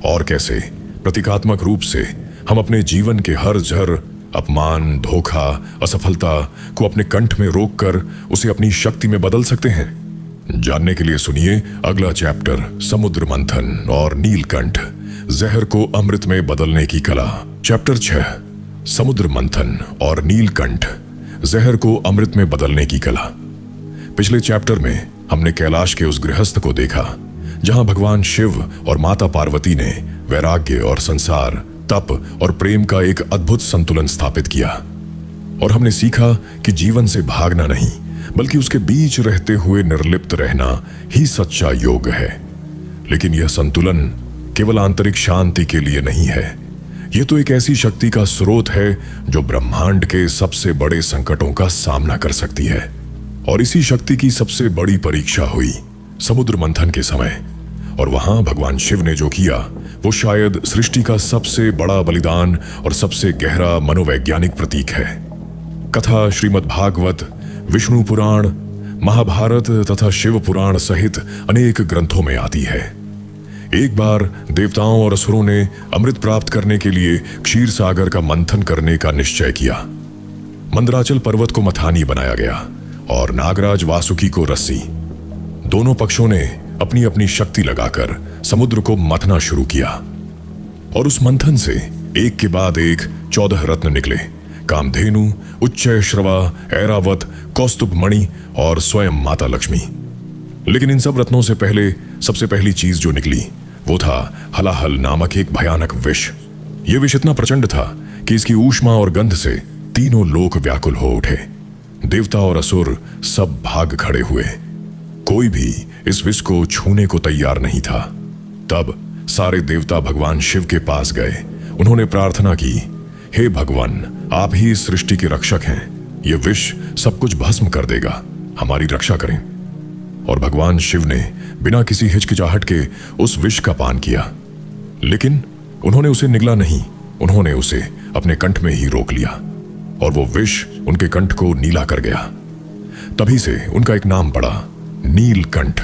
और कैसे प्रतीकात्मक रूप से हम अपने जीवन के हर जहर, अपमान, धोखा, असफलता को अपने कंठ में रोककर उसे अपनी शक्ति में बदल सकते हैं। जानने के लिए सुनिए अगला चैप्टर, समुद्र मंथन और नीलकंठ, जहर को अमृत में बदलने की कला। चैप्टर 6, समुद्र मंथन और नीलकंठ, जहर को अमृत में बदलने की कला। पिछले चैप्टर में हमने कैलाश के उस गृहस्थ को देखा जहां भगवान शिव और माता पार्वती ने वैराग्य और संसार, तप और प्रेम का एक अद्भुत संतुलन स्थापित किया। और हमने सीखा कि जीवन से भागना नहीं बल्कि उसके बीच रहते हुए निर्लिप्त रहना ही सच्चा योग है। लेकिन यह संतुलन केवल आंतरिक शांति के लिए नहीं है, यह तो एक ऐसी शक्ति का स्रोत है जो ब्रह्मांड के सबसे बड़े संकटों का सामना कर सकती है। और इसी शक्ति की सबसे बड़ी परीक्षा हुई समुद्र मंथन के समय। और वहां भगवान शिव ने जो किया वो शायद सृष्टि का सबसे बड़ा बलिदान और सबसे गहरा मनोवैज्ञानिक प्रतीक है। कथा श्रीमद् भागवत, विष्णु पुराण, महाभारत तथा शिव पुराण सहित अनेक ग्रंथों में आती है। एक बार देवताओं और असुरों ने अमृत प्राप्त करने के लिए क्षीर सागर का मंथन करने का निश्चय किया। मंदराचल पर्वत को मथानी बनाया गया और नागराज वासुकी को रस्सी। दोनों पक्षों ने अपनी अपनी शक्ति लगाकर समुद्र को मथना शुरू किया और उस मंथन से एक के बाद एक 14 रत्न निकले, कामधेनु, उच्चैश्रवा, ऐरावत, कौस्तुभ मणि और स्वयं माता लक्ष्मी। लेकिन इन सब रत्नों से पहले सबसे पहली चीज जो निकली वो था हलाहल नामक एक भयानक विष। यह विष इतना प्रचंड था कि इसकी ऊष्मा और गंध से तीनों लोक व्याकुल हो उठे। देवता और असुर सब भाग खड़े हुए, कोई भी इस विष को छूने को तैयार नहीं था। तब सारे देवता भगवान शिव के पास गए। उन्होंने प्रार्थना की, हे भगवान, आप ही इस सृष्टि के रक्षक हैं, यह विष सब कुछ भस्म कर देगा, हमारी रक्षा करें। और भगवान शिव ने बिना किसी हिचकिचाहट के उस विष का पान किया। लेकिन उन्होंने उसे निगला नहीं, उन्होंने उसे अपने कंठ में ही रोक लिया और वो विष उनके कंठ को नीला कर गया। तभी से उनका एक नाम पड़ा, नीलकंठ।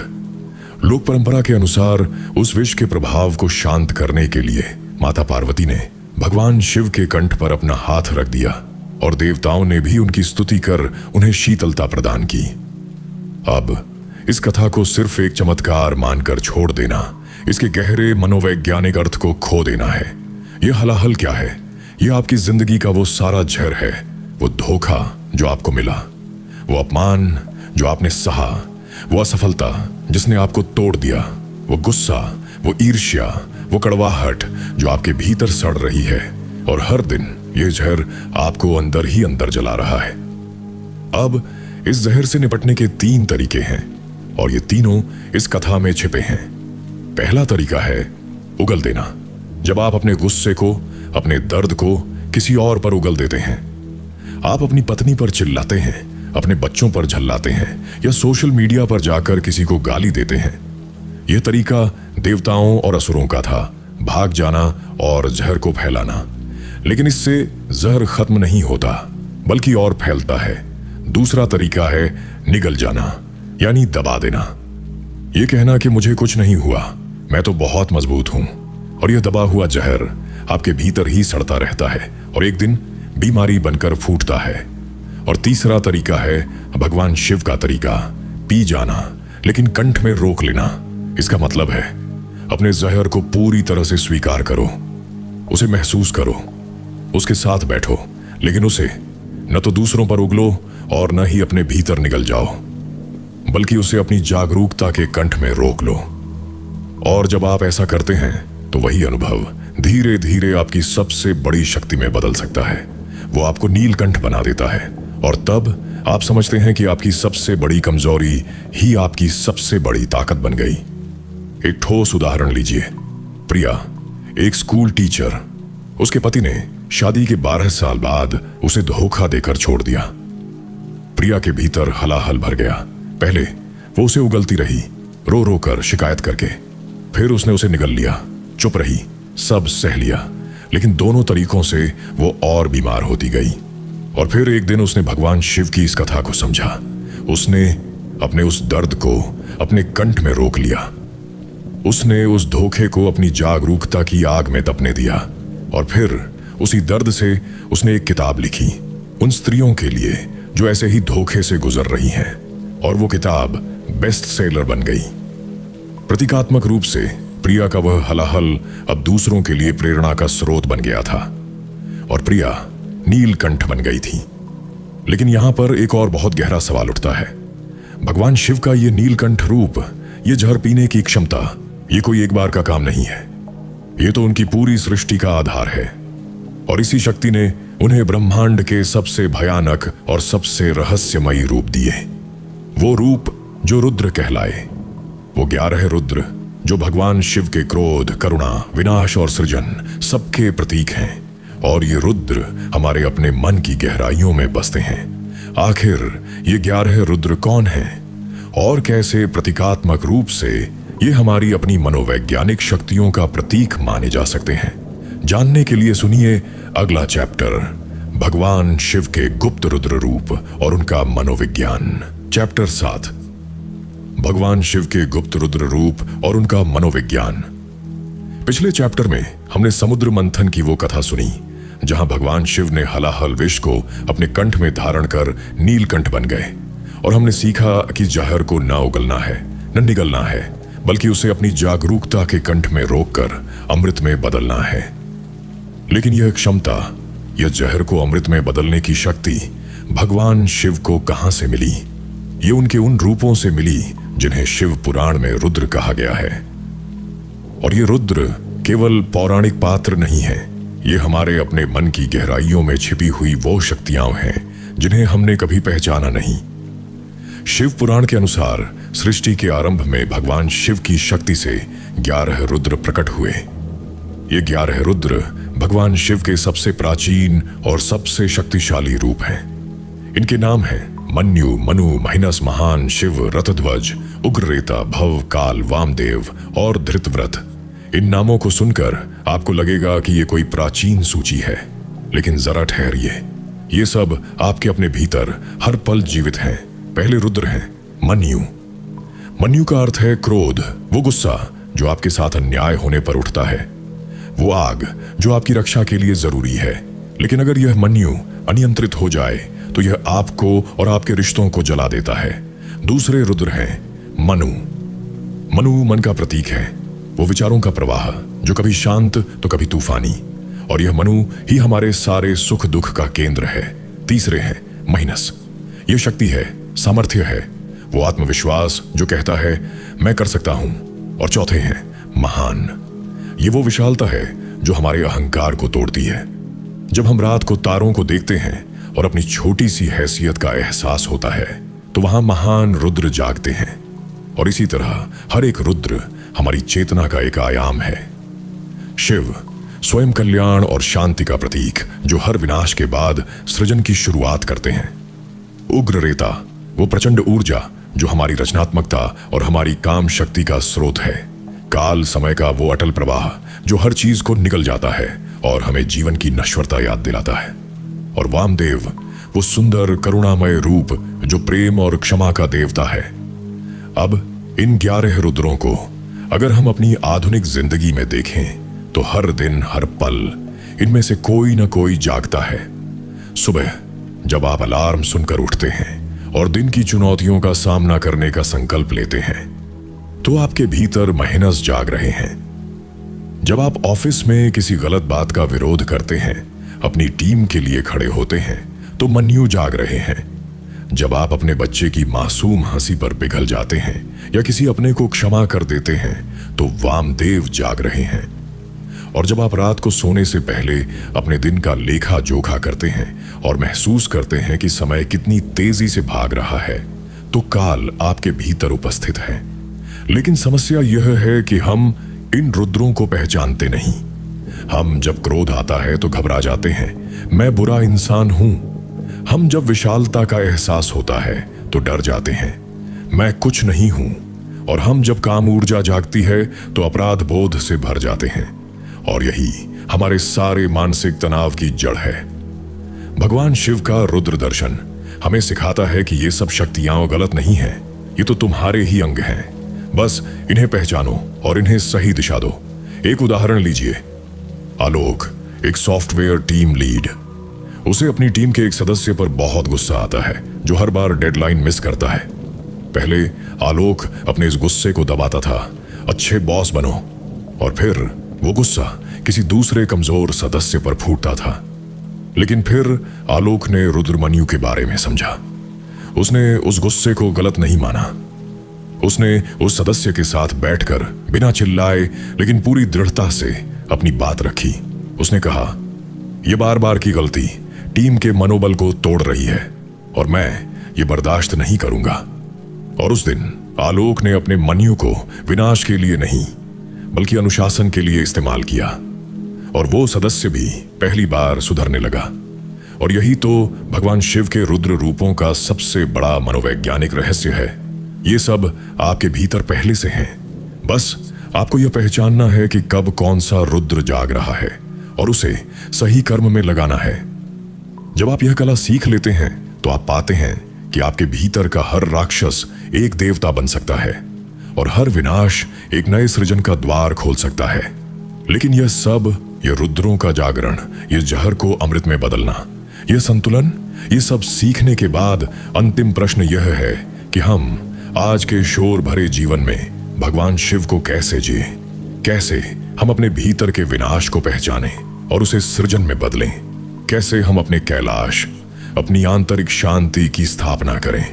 लोक परंपरा के अनुसार उस विष के प्रभाव को शांत करने के लिए माता पार्वती ने भगवान शिव के कंठ पर अपना हाथ रख दिया और देवताओं ने भी उनकी स्तुति कर उन्हें शीतलता प्रदान की। अब इस कथा को सिर्फ एक चमत्कार मानकर छोड़ देना, इसके गहरे मनोवैज्ञानिक अर्थ को खो देना है। यह हलाहल क्या है? यह आपकी जिंदगी का वो सारा जहर है, वो धोखा जो आपको मिला, वो अपमान जो आपने सहा, वो असफलता जिसने आपको तोड़ दिया, वो गुस्सा, वो ईर्ष्या, वो कड़वाहट जो आपके भीतर सड़ रही है और हर दिन ये जहर आपको अंदर ही अंदर जला रहा है। अब इस जहर से निपटने के 3 तरीके हैं और ये तीनों इस कथा में छिपे हैं। पहला तरीका है उगल देना। जब आप अपने गुस्से को, अपने दर्द को किसी और पर उगल देते हैं, आप अपनी पत्नी पर चिल्लाते हैं, अपने बच्चों पर झल्लाते हैं या सोशल मीडिया पर जाकर किसी को गाली देते हैं। यह तरीका देवताओं और असुरों का था, भाग जाना और जहर को फैलाना। लेकिन इससे जहर खत्म नहीं होता बल्कि और फैलता है। दूसरा तरीका है निगल जाना, यानी दबा देना। यह कहना कि मुझे कुछ नहीं हुआ, मैं तो बहुत मजबूत हूं। और यह दबा हुआ जहर आपके भीतर ही सड़ता रहता है और एक दिन बीमारी बनकर फूटता है। और तीसरा तरीका है भगवान शिव का तरीका, पी जाना लेकिन कंठ में रोक लेना। इसका मतलब है अपने जहर को पूरी तरह से स्वीकार करो, उसे महसूस करो, उसके साथ बैठो लेकिन उसे न तो दूसरों पर उगलो और न ही अपने भीतर निगल जाओ, बल्कि उसे अपनी जागरूकता के कंठ में रोक लो। और जब आप ऐसा करते हैं तो वही अनुभव धीरे धीरे आपकी सबसे बड़ी शक्ति में बदल सकता है। वो आपको नीलकंठ बना देता है और तब आप समझते हैं कि आपकी सबसे बड़ी कमजोरी ही आपकी सबसे बड़ी ताकत बन गई। एक ठोस उदाहरण लीजिए। प्रिया, एक स्कूल टीचर, उसके पति ने शादी के 12 साल बाद उसे धोखा देकर छोड़ दिया। प्रिया के भीतर हलाहल भर गया। पहले वो उसे उगलती रही, रो रो कर शिकायत करके। फिर उसने उसे निगल लिया, चुप रही, सब सह लिया, लेकिन दोनों तरीकों से वो और बीमार होती गई। और फिर एक दिन उसने भगवान शिव की इस कथा को समझा। उसने अपने उस दर्द को अपने कंठ में रोक लिया। उसने उस धोखे को अपनी जागरूकता की आग में तपने दिया और फिर उसी दर्द से उसने एक किताब लिखी उन स्त्रियों के लिए जो ऐसे ही धोखे से गुजर रही हैं, और वो किताब बेस्ट सेलर बन गई। प्रतीकात्मक रूप से प्रिया का वह हलाहल अब दूसरों के लिए प्रेरणा का स्रोत बन गया था और प्रिया नीलकंठ बन गई थी। लेकिन यहां पर एक और बहुत गहरा सवाल उठता है। भगवान शिव का यह नीलकंठ रूप, यह जहर पीने की क्षमता, ये कोई एक बार का काम नहीं है। ये तो उनकी पूरी सृष्टि का आधार है और इसी शक्ति ने उन्हें ब्रह्मांड के सबसे भयानक और सबसे रहस्यमयी रूप दिए। वो रूप जो रुद्र कहलाए, वो 11 रुद्र जो भगवान शिव के क्रोध, करुणा, विनाश और सृजन सबके प्रतीक हैं। और ये रुद्र हमारे अपने मन की गहराइयों में बसते हैं। आखिर ये 11 रुद्र कौन हैं और कैसे प्रतीकात्मक रूप से ये हमारी अपनी मनोवैज्ञानिक शक्तियों का प्रतीक माने जा सकते हैं? जानने के लिए सुनिए अगला चैप्टर, भगवान शिव के गुप्त रुद्र रूप और उनका मनोविज्ञान। चैप्टर 7, भगवान शिव के गुप्त रुद्र रूप और उनका मनोविज्ञान। पिछले चैप्टर में हमने समुद्र मंथन की वो कथा सुनी जहां भगवान शिव ने हलाहल विष को अपने कंठ में धारण कर नीलकंठ बन गए, और हमने सीखा कि जहर को न उगलना है न निगलना है, बल्कि उसे अपनी जागरूकता के कंठ में रोककर अमृत में बदलना है। लेकिन यह क्षमता, यह जहर को अमृत में बदलने की शक्ति भगवान शिव को कहां से मिली? ये उनके उन रूपों से मिली जिन्हें शिव पुराण में रुद्र कहा गया है। और ये रुद्र केवल पौराणिक पात्र नहीं है, ये हमारे अपने मन की गहराइयों में छिपी हुई वो शक्तियां हैं जिन्हें हमने कभी पहचाना नहीं। शिव पुराण के अनुसार सृष्टि के आरंभ में भगवान शिव की शक्ति से 11 रुद्र प्रकट हुए। ये 11 रुद्र भगवान शिव के सबसे प्राचीन और सबसे शक्तिशाली रूप हैं। इनके नाम हैं मन्यु, मनु, महिनस, महान, शिव, रथध्वज, उग्ररेता, भव, काल, वामदेव और धृतव्रत। इन नामों को सुनकर आपको लगेगा कि ये कोई प्राचीन सूची है, लेकिन जरा ठहरिए, ये सब आपके अपने भीतर हर पल जीवित हैं। पहले रुद्र हैं मन्यु। मन्यु का अर्थ है क्रोध, वो गुस्सा जो आपके साथ अन्याय होने पर उठता है, वो आग जो आपकी रक्षा के लिए जरूरी है। लेकिन अगर यह मन्यु अनियंत्रित हो जाए तो यह आपको और आपके रिश्तों को जला देता है। दूसरे रुद्र हैं मनु। मनु मन का प्रतीक है, वो विचारों का प्रवाह जो कभी शांत तो कभी तूफानी, और यह मनु ही हमारे सारे सुख दुख का केंद्र है। तीसरे हैं महिनस। यह शक्ति है, सामर्थ्य है, वो आत्मविश्वास जो कहता है मैं कर सकता हूं। और चौथे हैं महान। ये वो विशालता है जो हमारे अहंकार को तोड़ती है। जब हम रात को तारों को देखते हैं और अपनी छोटी सी हैसियत का एहसास होता है तो वहां महान रुद्र जागते हैं। और इसी तरह हर एक रुद्र हमारी चेतना का एक आयाम है। शिव स्वयं कल्याण और शांति का प्रतीक जो हर विनाश के बाद सृजन की शुरुआत करते हैं। उग्ररेता वो प्रचंड ऊर्जा जो हमारी रचनात्मकता और हमारी काम शक्ति का स्रोत है। काल समय का वो अटल प्रवाह जो हर चीज को निगल जाता है और हमें जीवन की नश्वरता याद दिलाता है। और वामदेव वो सुंदर करुणामय रूप जो प्रेम और क्षमा का देवता है। अब इन 11 रुद्रों को अगर हम अपनी आधुनिक जिंदगी में देखें तो हर दिन हर पल इनमें से कोई ना कोई जागता है। सुबह जब आप अलार्म सुनकर उठते हैं और दिन की चुनौतियों का सामना करने का संकल्प लेते हैं तो आपके भीतर महिनस जाग रहे हैं। जब आप ऑफिस में किसी गलत बात का विरोध करते हैं अपनी टीम के लिए खड़े होते हैं तो मन्यु जाग रहे हैं। जब आप अपने बच्चे की मासूम हंसी पर पिघल जाते हैं या किसी अपने को क्षमा कर देते हैं तो वामदेव जाग रहे हैं। और जब आप रात को सोने से पहले अपने दिन का लेखा जोखा करते हैं और महसूस करते हैं कि समय कितनी तेजी से भाग रहा है तो काल आपके भीतर उपस्थित है। लेकिन समस्या यह है कि हम इन रुद्रों को पहचानते नहीं। हम जब क्रोध आता है तो घबरा जाते हैं, मैं बुरा इंसान हूं। हम जब विशालता का एहसास होता है तो डर जाते हैं, मैं कुछ नहीं हूं। और हम जब काम ऊर्जा जागती है तो अपराध बोध से भर जाते हैं। और यही हमारे सारे मानसिक तनाव की जड़ है। भगवान शिव का रुद्र दर्शन हमें सिखाता है कि ये सब शक्तियां गलत नहीं हैं, ये तो तुम्हारे ही अंग हैं। बस इन्हें पहचानो और इन्हें सही दिशा दो। एक उदाहरण लीजिए, आलोक एक सॉफ्टवेयर टीम लीड। उसे अपनी टीम के एक सदस्य पर बहुत गुस्सा आता है जो हर बार डेडलाइन मिस करता है। पहले आलोक अपने इस गुस्से को दबाता था, अच्छे बॉस बनो, और फिर वो गुस्सा किसी दूसरे कमजोर सदस्य पर फूटता था। लेकिन फिर आलोक ने रुद्रमन्यु के बारे में समझा। उसने उस गुस्से को गलत नहीं माना। उसने उस सदस्य के साथ बैठकर बिना चिल्लाए लेकिन पूरी दृढ़ता से अपनी बात रखी। उसने कहा, यह बार बार की गलती टीम के मनोबल को तोड़ रही है और मैं ये बर्दाश्त नहीं करूंगा। और उस दिन आलोक ने अपने मन्यु को विनाश के लिए नहीं बल्कि अनुशासन के लिए इस्तेमाल किया और वो सदस्य भी पहली बार सुधरने लगा। और यही तो भगवान शिव के रुद्र रूपों का सबसे बड़ा मनोवैज्ञानिक रहस्य है। ये सब आपके भीतर पहले से हैं, बस आपको यह पहचानना है कि कब कौन सा रुद्र जाग रहा है और उसे सही कर्म में लगाना है। जब आप यह कला सीख लेते हैं तो आप पाते हैं कि आपके भीतर का हर राक्षस एक देवता बन सकता है और हर विनाश एक नए सृजन का द्वार खोल सकता है। लेकिन यह सब, यह रुद्रों का जागरण, यह जहर को अमृत में बदलना, यह संतुलन, यह सब सीखने के बाद अंतिम प्रश्न यह है कि हम आज के शोर भरे जीवन में भगवान शिव को कैसे जिए, कैसे हम अपने भीतर के विनाश को पहचानें और उसे सृजन में बदलें, कैसे हम अपने कैलाश, अपनी आंतरिक शांति की स्थापना करें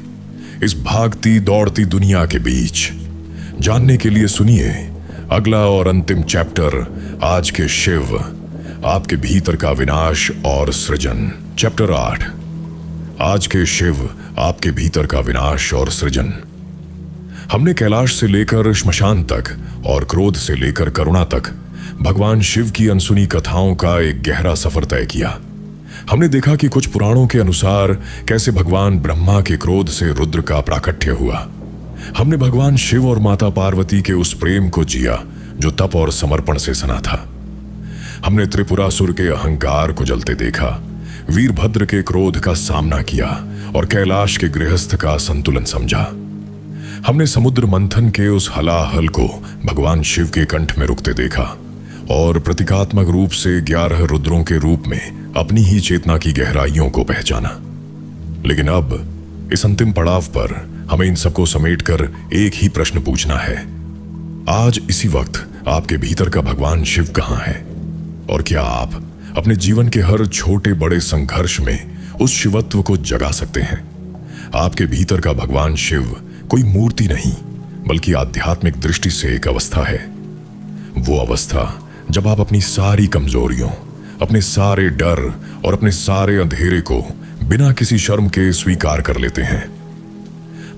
इस भागती दौड़ती दुनिया के बीच। जानने के लिए सुनिए अगला और अंतिम चैप्टर, आज के शिव, आपके भीतर का विनाश और सृजन। चैप्टर 8, आज के शिव, आपके भीतर का विनाश और सृजन। हमने कैलाश से लेकर श्मशान तक और क्रोध से लेकर करुणा तक भगवान शिव की अनसुनी कथाओं का एक गहरा सफर तय किया। हमने देखा कि कुछ पुराणों के अनुसार कैसे भगवान ब्रह्मा के क्रोध से रुद्र का प्राकट्य हुआ। हमने भगवान शिव और माता पार्वती के उस प्रेम को जिया जो तप और समर्पण से सना था। हमने त्रिपुरासुर के अहंकार को जलते देखा, वीरभद्र के क्रोध का सामना किया और कैलाश के गृहस्थ का संतुलन समझा। हमने समुद्र मंथन के उस हलाहल को भगवान शिव के कंठ में रुकते देखा और प्रतीकात्मक रूप से 11 रुद्रों के रूप में अपनी ही चेतना की गहराइयों को पहचाना। लेकिन अब इस अंतिम पड़ाव पर हमें इन सबको समेटकर एक ही प्रश्न पूछना है, आज इसी वक्त आपके भीतर का भगवान शिव कहां है? और क्या आप अपने जीवन के हर छोटे बड़े संघर्ष में उस शिवत्व को जगा सकते हैं? आपके भीतर का भगवान शिव कोई मूर्ति नहीं बल्कि आध्यात्मिक दृष्टि से एक अवस्था है। वो अवस्था जब आप अपनी सारी कमजोरियों, अपने सारे डर और अपने सारे अंधेरे को बिना किसी शर्म के स्वीकार कर लेते हैं।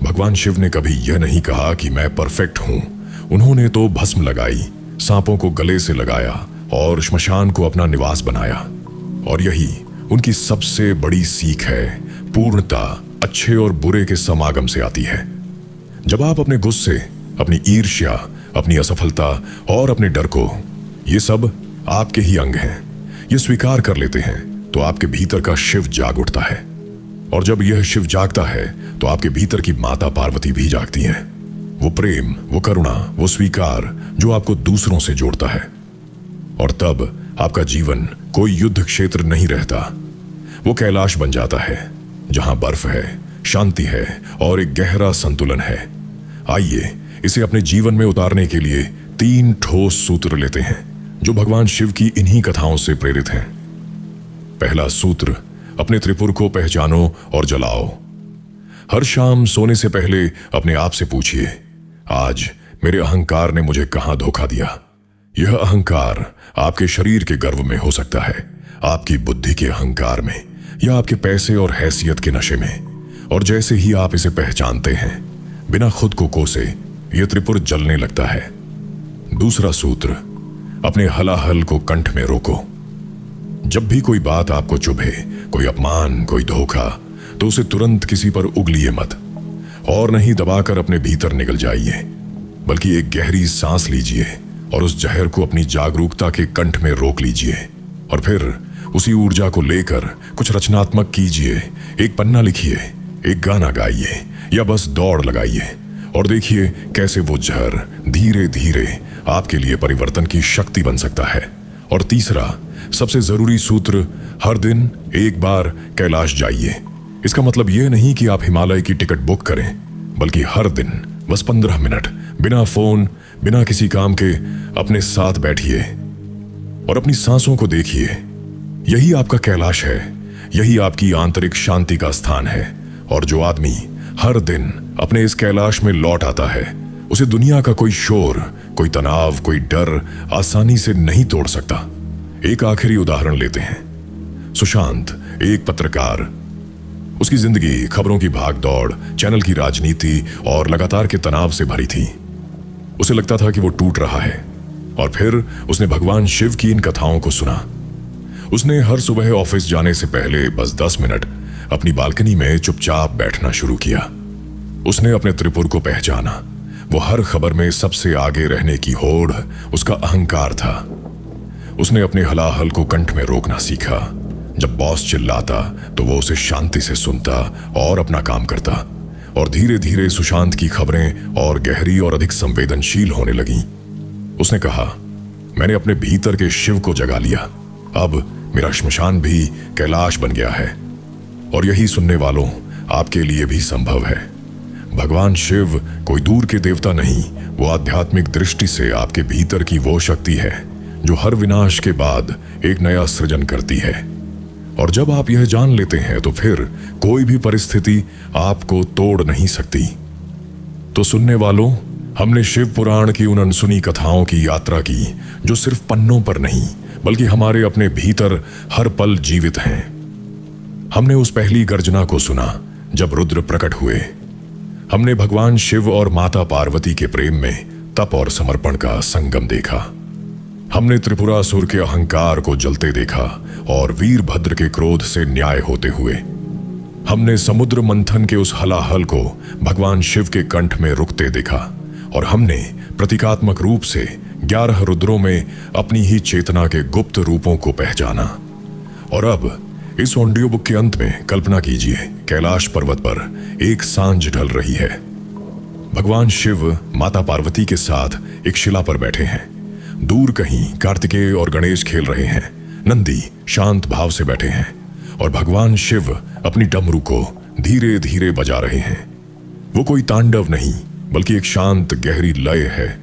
भगवान शिव ने कभी यह नहीं कहा कि मैं परफेक्ट हूं। उन्होंने तो भस्म लगाई, सांपों को गले से लगाया और श्मशान को अपना निवास बनाया। और यही उनकी सबसे बड़ी सीख है, पूर्णता अच्छे और बुरे के समागम से आती है। जब आप अपने गुस्से, अपनी ईर्ष्या, अपनी असफलता और अपने डर को, ये सब आपके ही अंग हैं, ये स्वीकार कर लेते हैं तो आपके भीतर का शिव जाग उठता है। और जब यह शिव जागता है तो आपके भीतर की माता पार्वती भी जागती हैं। वो प्रेम, वो करुणा, वो स्वीकार जो आपको दूसरों से जोड़ता है। और तब आपका जीवन कोई युद्ध क्षेत्र नहीं रहता, वो कैलाश बन जाता है जहां बर्फ है, शांति है और एक गहरा संतुलन है। आइए इसे अपने जीवन में उतारने के लिए 3 ठोस सूत्र लेते हैं जो भगवान शिव की इन्हीं कथाओं से प्रेरित हैं। पहला सूत्र, अपने त्रिपुर को पहचानो और जलाओ। हर शाम सोने से पहले अपने आप से पूछिए, आज मेरे अहंकार ने मुझे कहां धोखा दिया। यह अहंकार आपके शरीर के गर्व में हो सकता है, आपकी बुद्धि के अहंकार में, या आपके पैसे और हैसियत के नशे में। और जैसे ही आप इसे पहचानते हैं, बिना खुद को कोसे यह त्रिपुर जलने लगता है। दूसरा सूत्र, अपने हलाहल को कंठ में रोको। जब भी कोई बात आपको चुभे, कोई अपमान, कोई धोखा, तो उसे तुरंत किसी पर उगलिए मत, और नहीं दबाकर अपने भीतर निकल जाइए, बल्कि एक गहरी सांस लीजिए और उस जहर को अपनी जागरूकता के कंठ में रोक लीजिए। और फिर उसी ऊर्जा को लेकर कुछ रचनात्मक कीजिए। एक पन्ना लिखिए, एक गाना गाइए, या बस दौड़ लगाइए और देखिए कैसे वो जहर धीरे धीरे आपके लिए परिवर्तन की शक्ति बन सकता है। और तीसरा, सबसे जरूरी सूत्र, हर दिन एक बार कैलाश जाइए। इसका मतलब यह नहीं कि आप हिमालय की टिकट बुक करें, बल्कि हर दिन बस 15 मिनट बिना फोन, बिना किसी काम के अपने साथ बैठिए और अपनी सांसों को देखिए। यही आपका कैलाश है, यही आपकी आंतरिक शांति का स्थान है। और जो आदमी हर दिन अपने इस कैलाश में लौट आता है, उसे दुनिया का कोई शोर, कोई तनाव, कोई डर आसानी से नहीं तोड़ सकता। एक आखिरी उदाहरण लेते हैं। सुशांत एक पत्रकार। उसकी जिंदगी खबरों की भागदौड़, चैनल की राजनीति और लगातार के तनाव से भरी थी। उसे लगता था कि वो टूट रहा है। और फिर उसने भगवान शिव की इन कथाओं को सुना। उसने हर सुबह ऑफिस जाने से पहले बस 10 मिनट अपनी बालकनी में चुपचाप बैठना शुरू किया। उसने अपने त्रिपुर को पहचाना। वो हर खबर में सबसे आगे रहने की होड़ उसका अहंकार था। उसने अपने हलाहल को कंठ में रोकना सीखा। जब बॉस चिल्लाता तो वो उसे शांति से सुनता और अपना काम करता। और धीरे धीरे सुशांत की खबरें और गहरी और अधिक संवेदनशील होने लगीं। उसने कहा, मैंने अपने भीतर के शिव को जगा लिया। अब मेरा श्मशान भी कैलाश बन गया है। और यही सुनने वालों, आपके लिए भी संभव है। भगवान शिव कोई दूर के देवता नहीं, वो आध्यात्मिक दृष्टि से आपके भीतर की वो शक्ति है जो हर विनाश के बाद एक नया सृजन करती है। और जब आप यह जान लेते हैं तो फिर कोई भी परिस्थिति आपको तोड़ नहीं सकती। तो सुनने वालों, हमने शिव पुराण की उन अनसुनी कथाओं की यात्रा की जो सिर्फ पन्नों पर नहीं, बल्कि हमारे अपने भीतर हर पल जीवित हैं। हमने उस पहली गर्जना को सुना जब रुद्र प्रकट हुए। हमने भगवान शिव और माता पार्वती के प्रेम में तप और समर्पण का संगम देखा। हमने त्रिपुरासुर के अहंकार को जलते देखा और वीरभद्र के क्रोध से न्याय होते हुए। हमने समुद्र मंथन के उस हलाहल को भगवान शिव के कंठ में रुकते देखा। और हमने प्रतीकात्मक रूप से 11 रुद्रों में अपनी ही चेतना के गुप्त रूपों को पहचाना। और अब इस ऑडियो बुक के अंत में कल्पना कीजिए, कैलाश पर्वत पर एक सांझ ढल रही है। भगवान शिव माता पार्वती के साथ एक शिला पर बैठे हैं। दूर कहीं कार्तिकेय और गणेश खेल रहे हैं। नंदी शांत भाव से बैठे हैं और भगवान शिव अपनी डमरू को धीरे धीरे बजा रहे हैं। वो कोई तांडव नहीं, बल्कि एक शांत गहरी लय है।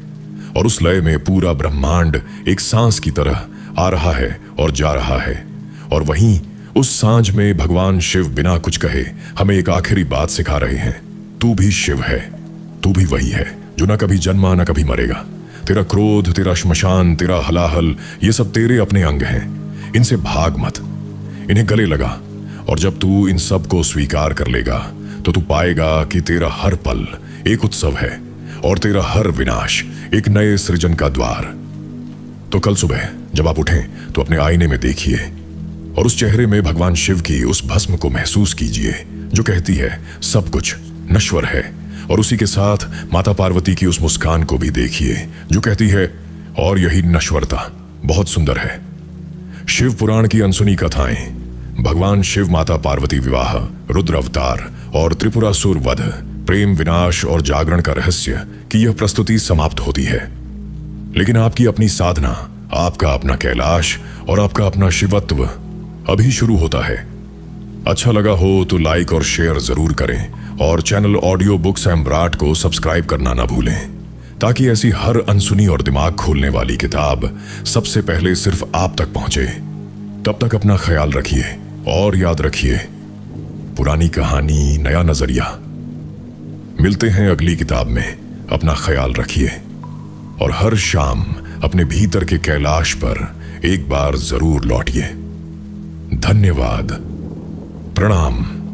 और उस लय में पूरा ब्रह्मांड एक सांस की तरह आ रहा है और जा रहा है। और वहीं उस सांझ में भगवान शिव बिना कुछ कहे हमें एक आखिरी बात सिखा रहे हैं, तू भी शिव है, तू भी वही है जो न कभी जन्मा न कभी मरेगा। तेरा क्रोध, तेरा श्मशान, तेरा हलाहल, ये सब तेरे अपने अंग हैं। इनसे भाग मत, इन्हें गले लगा। और जब तू इन सब को स्वीकार कर लेगा तो तू पाएगा कि तेरा हर पल एक उत्सव है और तेरा हर विनाश एक नए सृजन का द्वार। तो कल सुबह जब आप उठें तो अपने आईने में देखिए और उस चेहरे में भगवान शिव की उस भस्म को महसूस कीजिए जो कहती है सब कुछ नश्वर है। और उसी के साथ माता पार्वती की उस मुस्कान को भी देखिए जो कहती है और यही नश्वरता बहुत सुंदर है। शिव पुराण की अनसुनी कथाएं, भगवान शिव माता पार्वती विवाह, रुद्र अवतार और त्रिपुरासुर वध, प्रेम, विनाश और जागरण का रहस्य की यह प्रस्तुति समाप्त होती है। लेकिन आपकी अपनी साधना, आपका अपना कैलाश और आपका अपना शिवत्व अभी शुरू होता है। अच्छा लगा हो तो लाइक और शेयर जरूर करें और चैनल ऑडियो बुक सम्राट को सब्सक्राइब करना ना भूलें, ताकि ऐसी हर अनसुनी और दिमाग खोलने वाली किताब सबसे पहले सिर्फ आप तक पहुंचे। तब तक अपना ख्याल रखिए और याद रखिए, पुरानी कहानी नया नजरिया। मिलते हैं अगली किताब में। अपना ख्याल रखिए और हर शाम अपने भीतर के कैलाश पर एक बार जरूर लौटिए। धन्यवाद। प्रणाम।